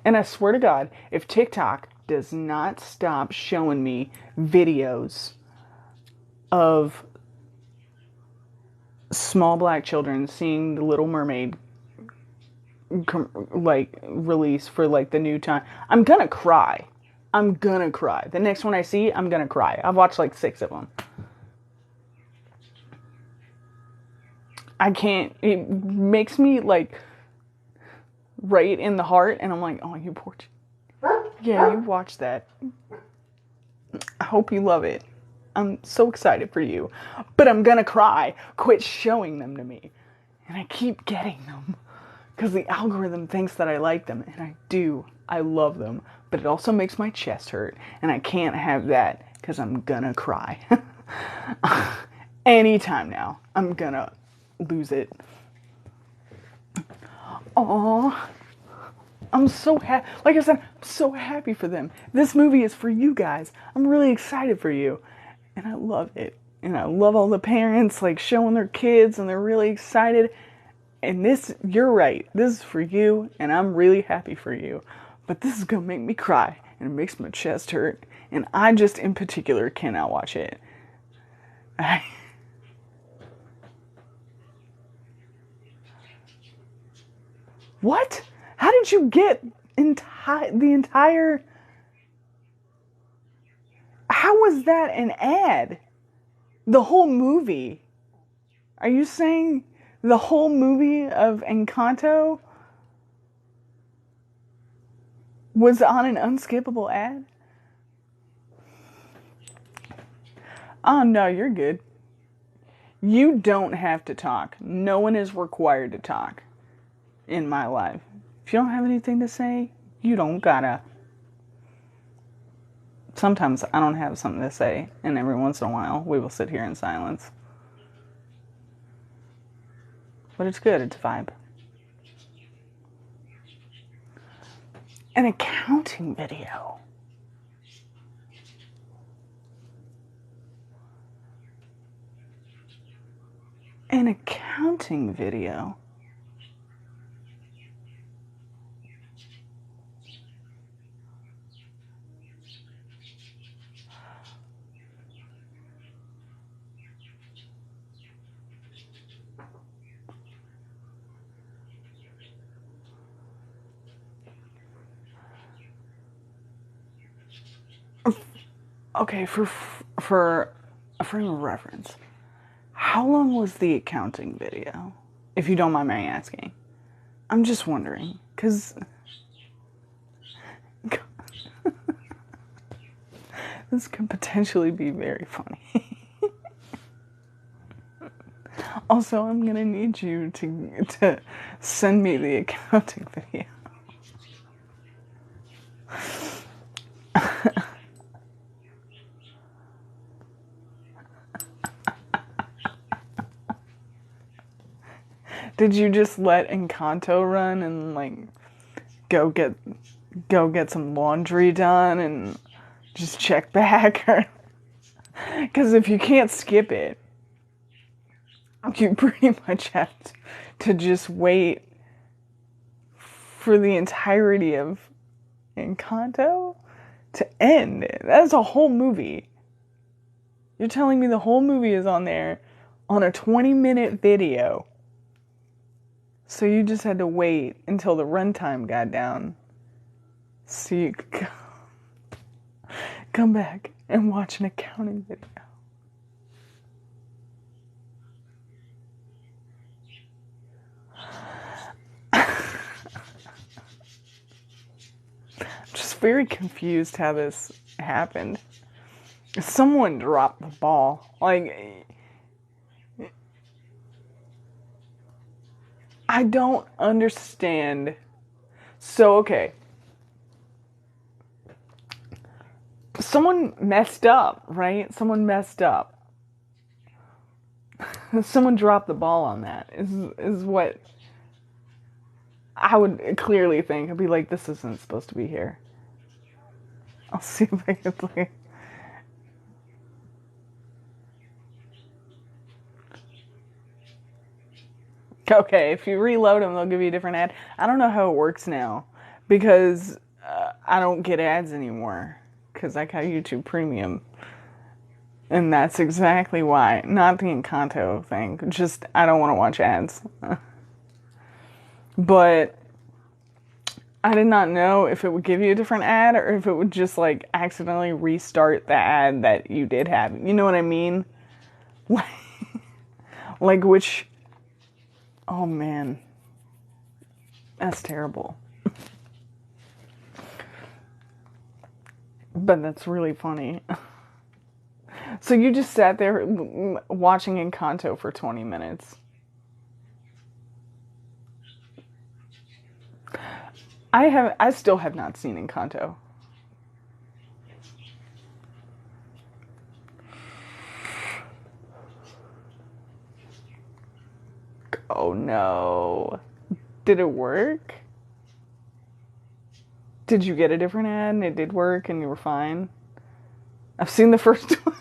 And I swear to God, if TikTok does not stop showing me videos of small black children seeing The Little Mermaid like release for like the new time, I'm gonna cry. The next one I see, I'm gonna cry. I've watched like 6 of them. I can't. It makes me like right in the heart, and I'm like, oh, you poor. Yeah, you watch that. I hope you love it. I'm so excited for you, but I'm gonna cry. Quit showing them to me, and I keep getting them. Because the algorithm thinks that I like them, and I do. I love them. But it also makes my chest hurt, and I can't have that because I'm gonna cry. Anytime now, I'm gonna lose it. Aww. I'm so happy. Like I said, I'm so happy for them. This movie is for you guys. I'm really excited for you. And I love it. And I love all the parents, like, showing their kids, and they're really excited. And this, you're right, this is for you, and I'm really happy for you. But this is gonna make me cry, and it makes my chest hurt, and I just, in particular, cannot watch it. What? How did you get the entire... How was that an ad? The whole movie? Are you saying... The whole movie of Encanto was on an unskippable ad? Oh, no, you're good. You don't have to talk. No one is required to talk in my life. If you don't have anything to say, you don't gotta. Sometimes I don't have something to say, and every once in a while, we will sit here in silence. But it's good, it's a vibe. An accounting video. An accounting video. Okay, for a frame of reference, how long was the accounting video? If you don't mind my asking. I'm just wondering, because this could potentially be very funny. Also, I'm gonna need you to send me the accounting video. Did you just let Encanto run and like go get some laundry done and just check back? Because if you can't skip it, you pretty much have to just wait for the entirety of Encanto to end. That's a whole movie. You're telling me the whole movie is on there on a 20-minute video. So you just had to wait until the runtime got down so you could come back and watch an accounting video. I'm just very confused how this happened. Someone dropped the ball. Like, I don't understand. So, okay. Someone messed up, right? Someone messed up. Someone dropped the ball on that, is what I would clearly think. I'd be like, this isn't supposed to be here. I'll see if I can play. Okay, if you reload them, they'll give you a different ad. I don't know how it works now because I don't get ads anymore because I got YouTube Premium. And that's exactly why. Not the Encanto thing. Just, I don't want to watch ads. But I did not know if it would give you a different ad or if it would just like accidentally restart the ad that you did have. You know what I mean? Like which... Oh man, that's terrible. But that's really funny. So you just sat there watching Encanto for 20 minutes. I still have not seen Encanto. Oh no. Did it work? Did you get a different ad and it did work and you were fine? I've seen the first one.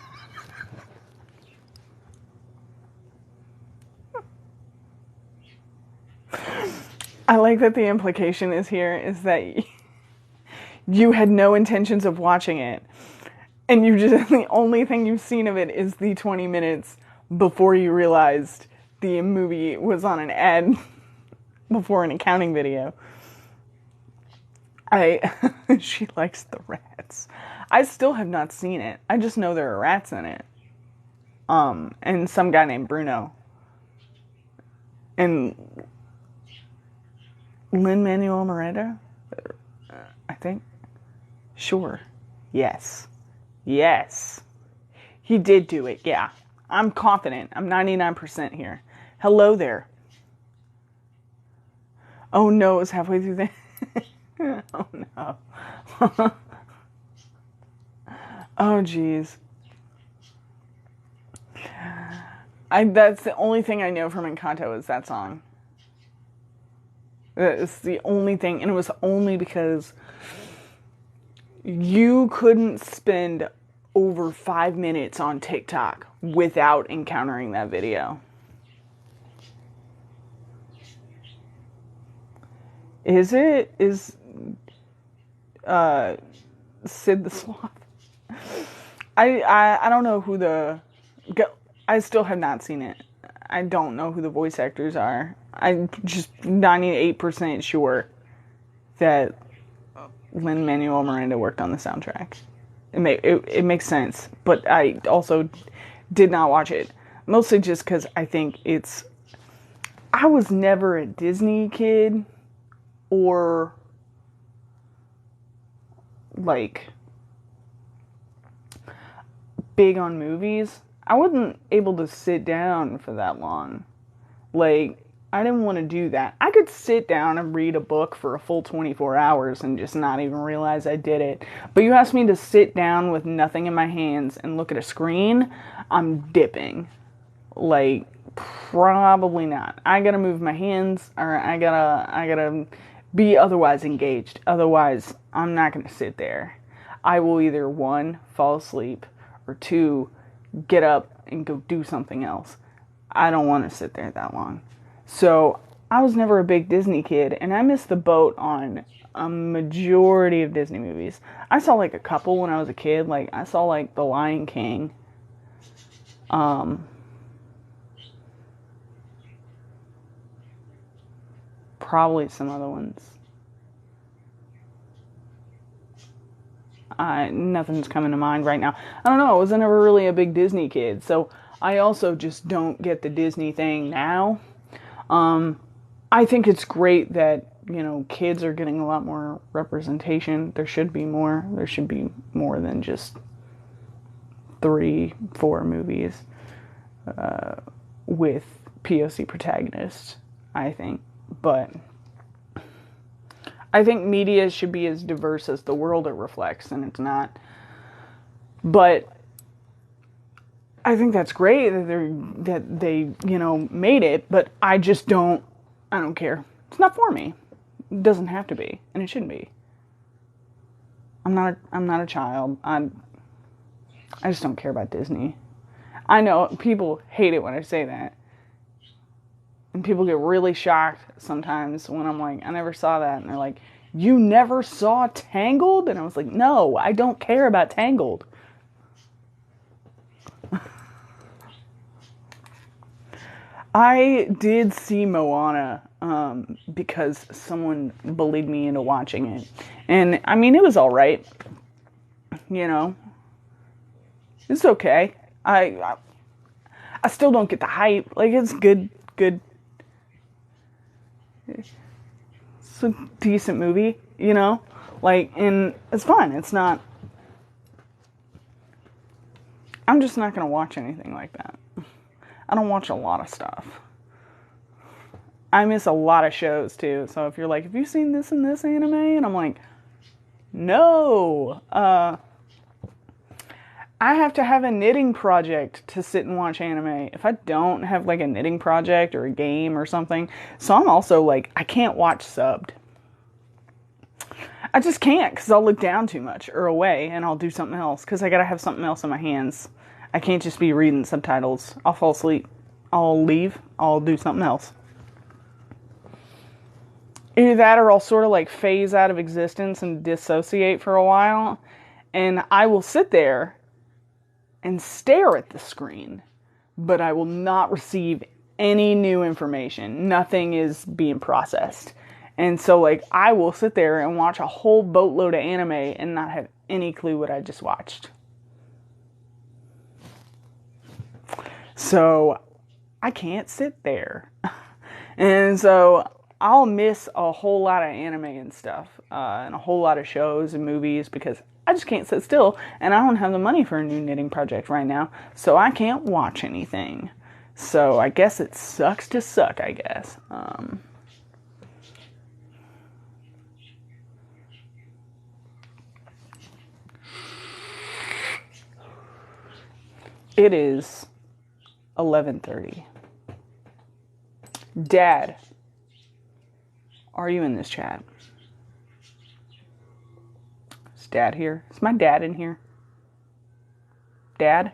I like that the implication is here is that you had no intentions of watching it. And you just, the only thing you've seen of it is the 20 minutes before you realized the movie was on an ad before an accounting video. She likes the rats. I still have not seen it. I just know there are rats in it. And some guy named Bruno. And Lin-Manuel Miranda? I think. Sure. Yes. Yes. He did do it, yeah. I'm confident. I'm 99% here. Hello there. Oh no, it was halfway through the... Oh no. Oh jeez. That's the only thing I know from Encanto is that song. It's the only thing, and it was only because you couldn't spend over 5 minutes on TikTok without encountering that video. Is Sid the Sloth? I don't know who I still have not seen it. I don't know who the voice actors are. I'm just 98% sure that Lin-Manuel Miranda worked on the soundtrack. It makes sense, but I also did not watch it. Mostly just because I think I was never a Disney kid or like big on movies. I wasn't able to sit down for that long. Like, I didn't want to do that. I could sit down and read a book for a full 24 hours and just not even realize I did it. But you ask me to sit down with nothing in my hands and look at a screen, I'm dipping. Like, probably not. I gotta move my hands, or I gotta be otherwise engaged. Otherwise, I'm not gonna sit there. I will either, one, fall asleep, or two, get up and go do something else. I don't want to sit there that long. So I was never a big Disney kid, and I missed the boat on a majority of Disney movies. I saw like a couple when I was a kid. Like, I saw like The Lion King. Probably some other ones. Nothing's coming to mind right now. I don't know. I was never really a big Disney kid, so I also just don't get the Disney thing now. I think it's great that, kids are getting a lot more representation. There should be more. There should be more than just 3, 4 movies with POC protagonists, I think. But I think media should be as diverse as the world it reflects, and it's not. But I think that's great that they made it, but I don't care. It's not for me. It doesn't have to be, and it shouldn't be. I'm not a child. I just don't care about Disney. I know people hate it when I say that. And people get really shocked sometimes when I'm like, I never saw that. And they're like, you never saw Tangled? And I was like, no, I don't care about Tangled. I did see Moana because someone bullied me into watching it. And, I mean, it was all right. It's okay. I still don't get the hype. Like, it's good. It's a decent movie, Like, and it's fun. It's not... I'm just not going to watch anything like that. I don't watch a lot of stuff. I miss a lot of shows, too. So if you're like, have you seen this and this anime? And I'm like, no. I have to have a knitting project to sit and watch anime. If I don't have like a knitting project or a game or something. So I'm also like, I can't watch subbed. I just can't because I'll look down too much or away and I'll do something else because I gotta have something else in my hands. I can't just be reading subtitles. I'll fall asleep. I'll leave. I'll do something else. Either that or I'll sort of like phase out of existence and dissociate for a while. And I will sit there and stare at the screen, but I will not receive any new information. Nothing is being processed. And so, like, I will sit there and watch a whole boatload of anime and not have any clue what I just watched. So, I can't sit there. And so, I'll miss a whole lot of anime and stuff, and a whole lot of shows and movies because I just can't sit still, and I don't have the money for a new knitting project right now, so I can't watch anything. So I guess it sucks to suck, I guess. It is 11:30. Dad, are you in this chat? Is Dad here? Is my dad in here? Dad?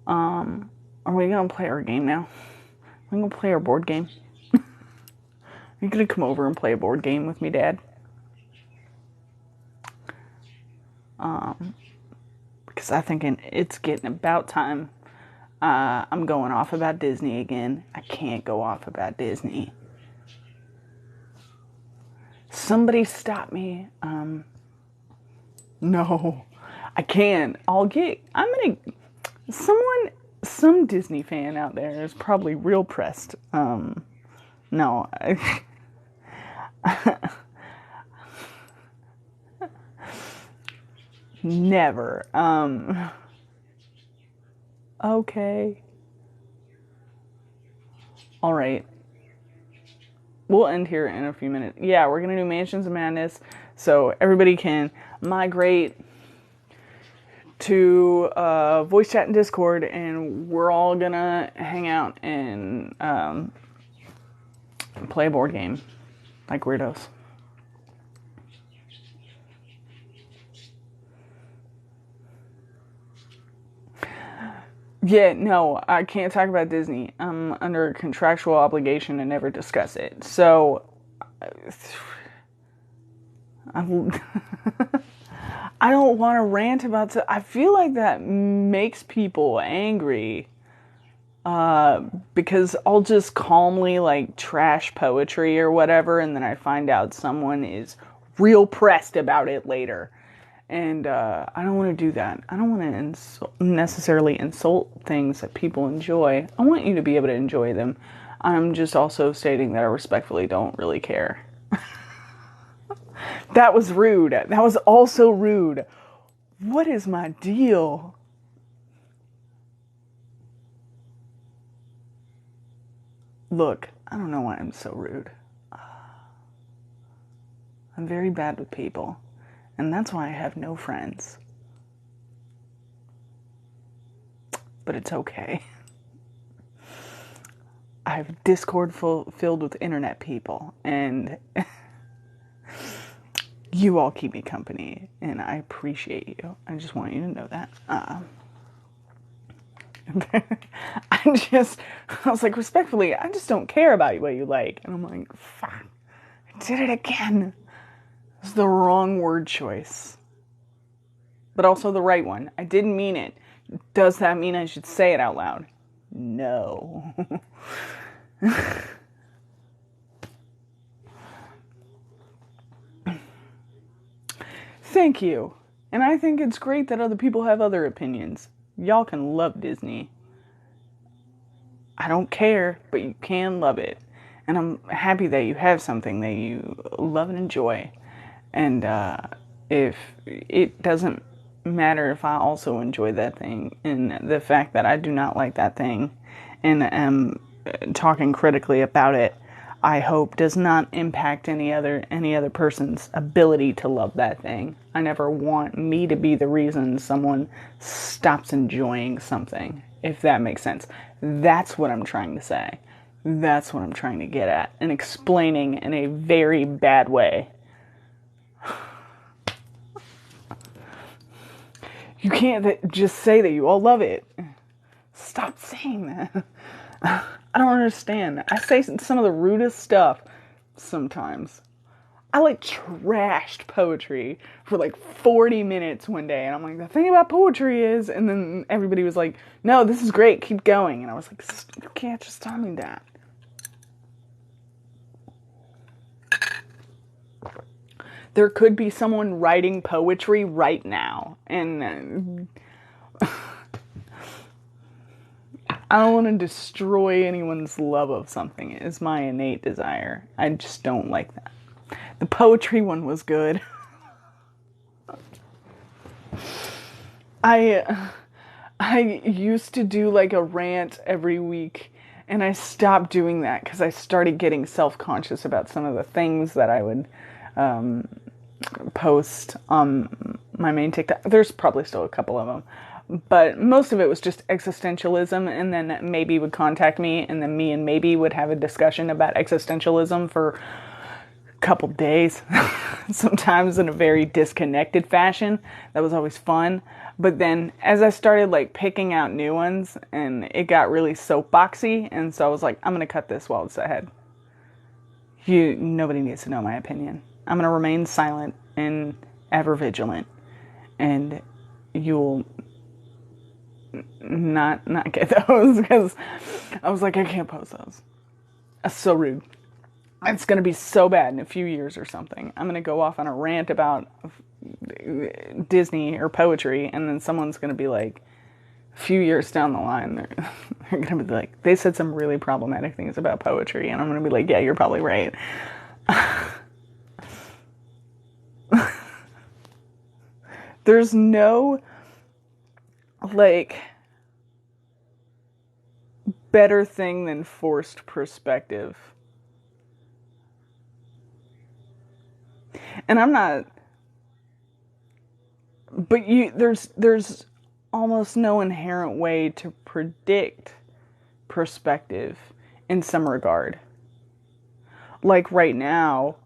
Are we gonna play our game now? Are we gonna play our board game? Are you gonna come over and play a board game with me, Dad? Because I think it's getting about time I'm going off about Disney again. I can't go off about Disney. Somebody stop me. No, I can't. Some Disney fan out there is probably real pressed. No. Never. Okay. All right. We'll end here in a few minutes. Yeah, we're going to do Mansions of Madness so everybody can migrate to voice chat and Discord, and we're all going to hang out and play a board game like weirdos. Yeah, no, I can't talk about Disney. I'm under a contractual obligation to never discuss it. So, I don't want to rant about it. I feel like that makes people angry. Because I'll just calmly, like, trash poetry or whatever, and then I find out someone is real pressed about it later. And I don't want to do that. I don't want to necessarily insult things that people enjoy. I want you to be able to enjoy them. I'm just also stating that I respectfully don't really care. That was rude. That was also rude. What is my deal? Look, I don't know why I'm so rude. I'm very bad with people. And that's why I have no friends. But it's okay. I have Discord filled with internet people. And you all keep me company. And I appreciate you. I just want you to know that. I was like, respectfully, I just don't care about what you like. And I'm like, fuck, I did it again. It's the wrong word choice. But also the right one. I didn't mean it. Does that mean I should say it out loud? No. Thank you. And I think it's great that other people have other opinions. Y'all can love Disney. I don't care, but you can love it. And I'm happy that you have something that you love and enjoy. And if it doesn't matter if I also enjoy that thing, and the fact that I do not like that thing and am talking critically about it, I hope does not impact any other person's ability to love that thing. I never want me to be the reason someone stops enjoying something, if that makes sense. That's what I'm trying to say. That's what I'm trying to get at, and explaining in a very bad way. You can't just say that you all love it. Stop saying that. I don't understand. I say some of the rudest stuff sometimes. I trashed poetry for 40 minutes one day, and I'm like, the thing about poetry is, and then everybody was like, no, this is great, keep going. And I was like, you can't just tell me that. There could be someone writing poetry right now, and I don't want to destroy anyone's love of something. It is my innate desire. I just don't like that. The poetry one was good. I used to do a rant every week, and I stopped doing that because I started getting self-conscious about some of the things that I would post on my main TikTok. There's probably still a couple of them, but most of it was just existentialism, and then Maybe would contact me, and then me and Maybe would have a discussion about existentialism for a couple days, sometimes in a very disconnected fashion. That was always fun. But then as I started picking out new ones, and it got really soapboxy, and so I was like, I'm gonna cut this while it's ahead. Nobody needs to know my opinion. I'm going to remain silent and ever vigilant. And you'll not get those, because I was like, I can't post those. That's so rude. It's going to be so bad in a few years or something. I'm going to go off on a rant about Disney or poetry, and then someone's going to be like, a few years down the line, they're going to be like, they said some really problematic things about poetry, and I'm going to be like, yeah, you're probably right. There's no, like, better thing than forced perspective. And I'm not, but there's almost no inherent way to predict perspective in some regard. Like right now,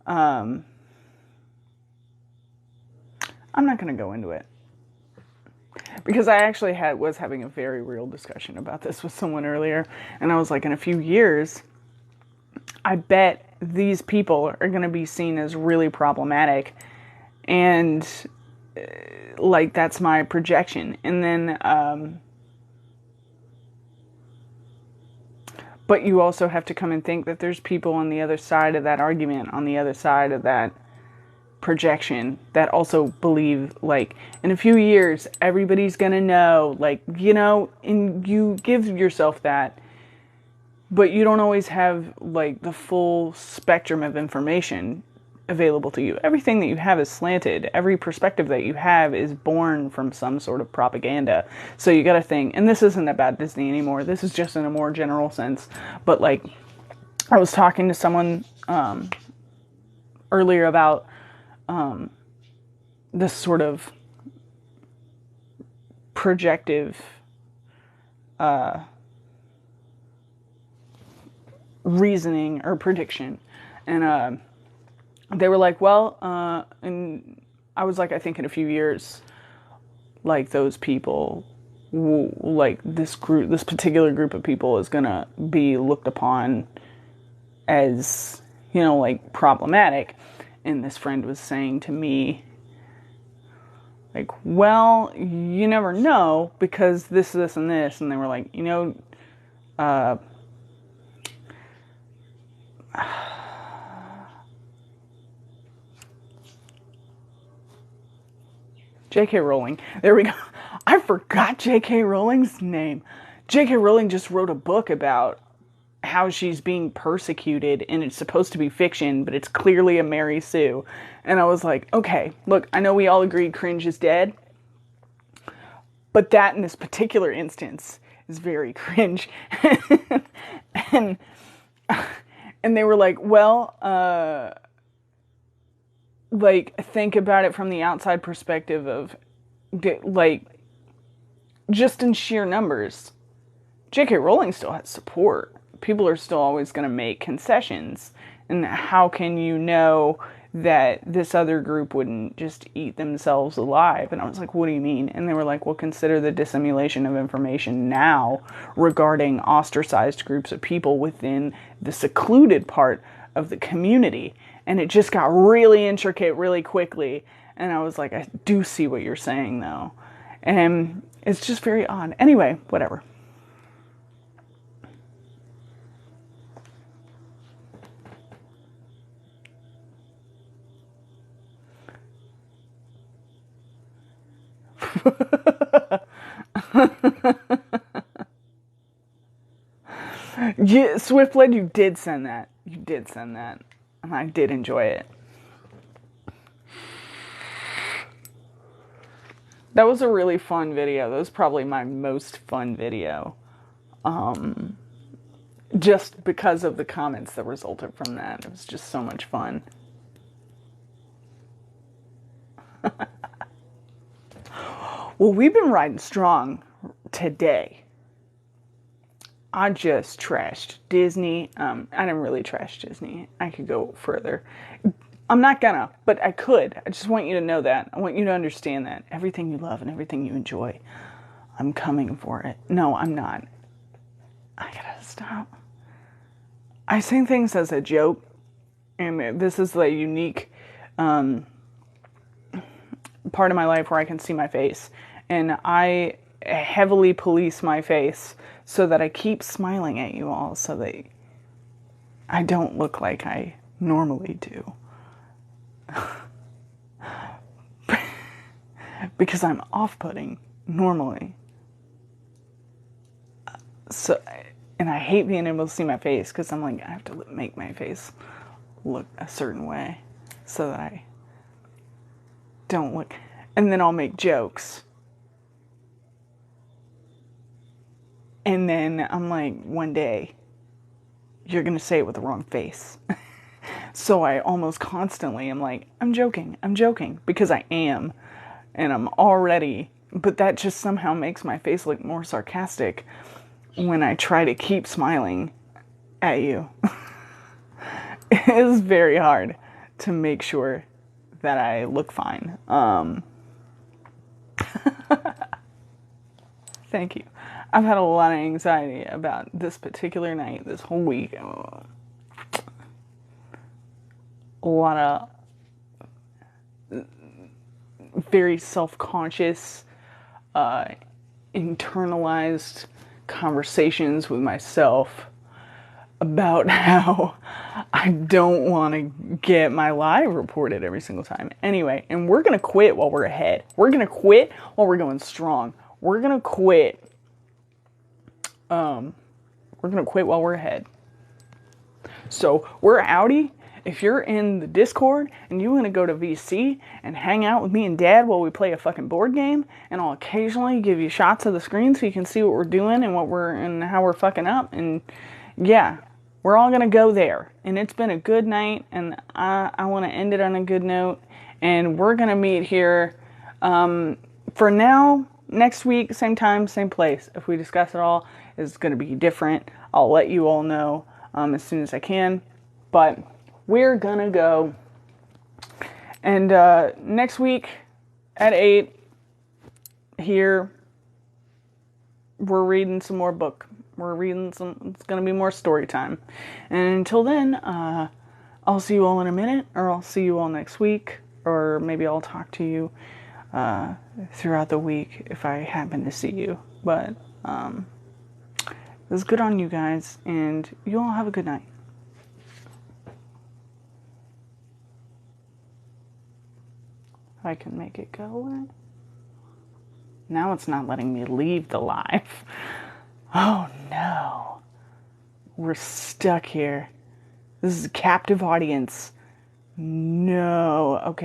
I'm not going to go into it, because I actually was having a very real discussion about this with someone earlier, and I was like, in a few years, I bet these people are going to be seen as really problematic, and like, that's my projection. And then, but you also have to come and think that there's people on the other side of that argument, on the other side of that projection, that also believe, like, in a few years, everybody's gonna know, like, you know, and you give yourself that, but you don't always have, like, the full spectrum of information available to you. Everything that you have is slanted. Every perspective that you have is born from some sort of propaganda. So you gotta think, and this isn't about Disney anymore, this is just in a more general sense, but, like, I was talking to someone earlier about this sort of projective reasoning or prediction, and they were like, well, and I was like, I think in a few years, like, those people, like, this particular group of people is gonna be looked upon as, you know, like, problematic. And this friend was saying to me, like, well, you never know, because this, and this. And they were like, you know, J.K. Rowling. There we go. I forgot J.K. Rowling's name. J.K. Rowling just wrote a book about how she's being persecuted, and it's supposed to be fiction, but it's clearly a Mary Sue. And I was like, okay, look, I know we all agree cringe is dead, but that in this particular instance is very cringe. and they were like, well, like, think about it from the outside perspective of, like, just in sheer numbers, J.K. Rowling still has support. People are still always going to make concessions. And how can you know that this other group wouldn't just eat themselves alive? And I was like, what do you mean? And they were like, well, consider the dissemination of information now regarding ostracized groups of people within the secluded part of the community. And it just got really intricate really quickly. And I was like, I do see what you're saying, though. And it's just very odd. Anyway, whatever. Yeah, Swiftblade, you did send that. You did send that. And I did enjoy it. That was a really fun video. That was probably my most fun video. Just because of the comments that resulted from that. It was just so much fun. Well, we've been riding strong today. I just trashed Disney. I didn't really trash Disney. I could go further. I'm not gonna, but I could. I just want you to know that. I want you to understand that. Everything you love and everything you enjoy, I'm coming for it. No, I'm not. I gotta stop. I say things as a joke, and this is the unique part of my life where I can see my face. And I heavily police my face so that I keep smiling at you all so that I don't look like I normally do. Because I'm off-putting normally. So, and I hate being able to see my face because I'm like, I have to make my face look a certain way so that I don't look. And then I'll make jokes. And then I'm like, one day, you're going to say it with the wrong face. So I almost constantly am like, I'm joking, because I am. And I'm already, but that just somehow makes my face look more sarcastic when I try to keep smiling at you. It is very hard to make sure that I look fine. Thank you. I've had a lot of anxiety about this particular night, this whole week. A lot of very self-conscious, internalized conversations with myself about how I don't want to get my live reported every single time. Anyway, and we're going to quit while we're ahead. We're going to quit while we're going strong. We're going to quit. We're going to quit while we're ahead. So we're outie. If you're in the Discord and you want to go to VC and hang out with me and Dad while we play a fucking board game, and I'll occasionally give you shots of the screen so you can see what we're doing and how we're fucking up. And yeah, we're all going to go there. And it's been a good night, and I want to end it on a good note. And we're going to meet here for now, next week, same time, same place. If we discuss it all, it's going to be different. I'll let you all know as soon as I can. But we're going to go. And next week at 8 here, we're reading some more book. It's going to be more story time. And until then, I'll see you all in a minute, or I'll see you all next week, or maybe I'll talk to you throughout the week if I happen to see you. But it was good on you guys, and you all have a good night. I can make it go away. Now it's not letting me leave the live. Oh no. We're stuck here. This is a captive audience. No. Okay.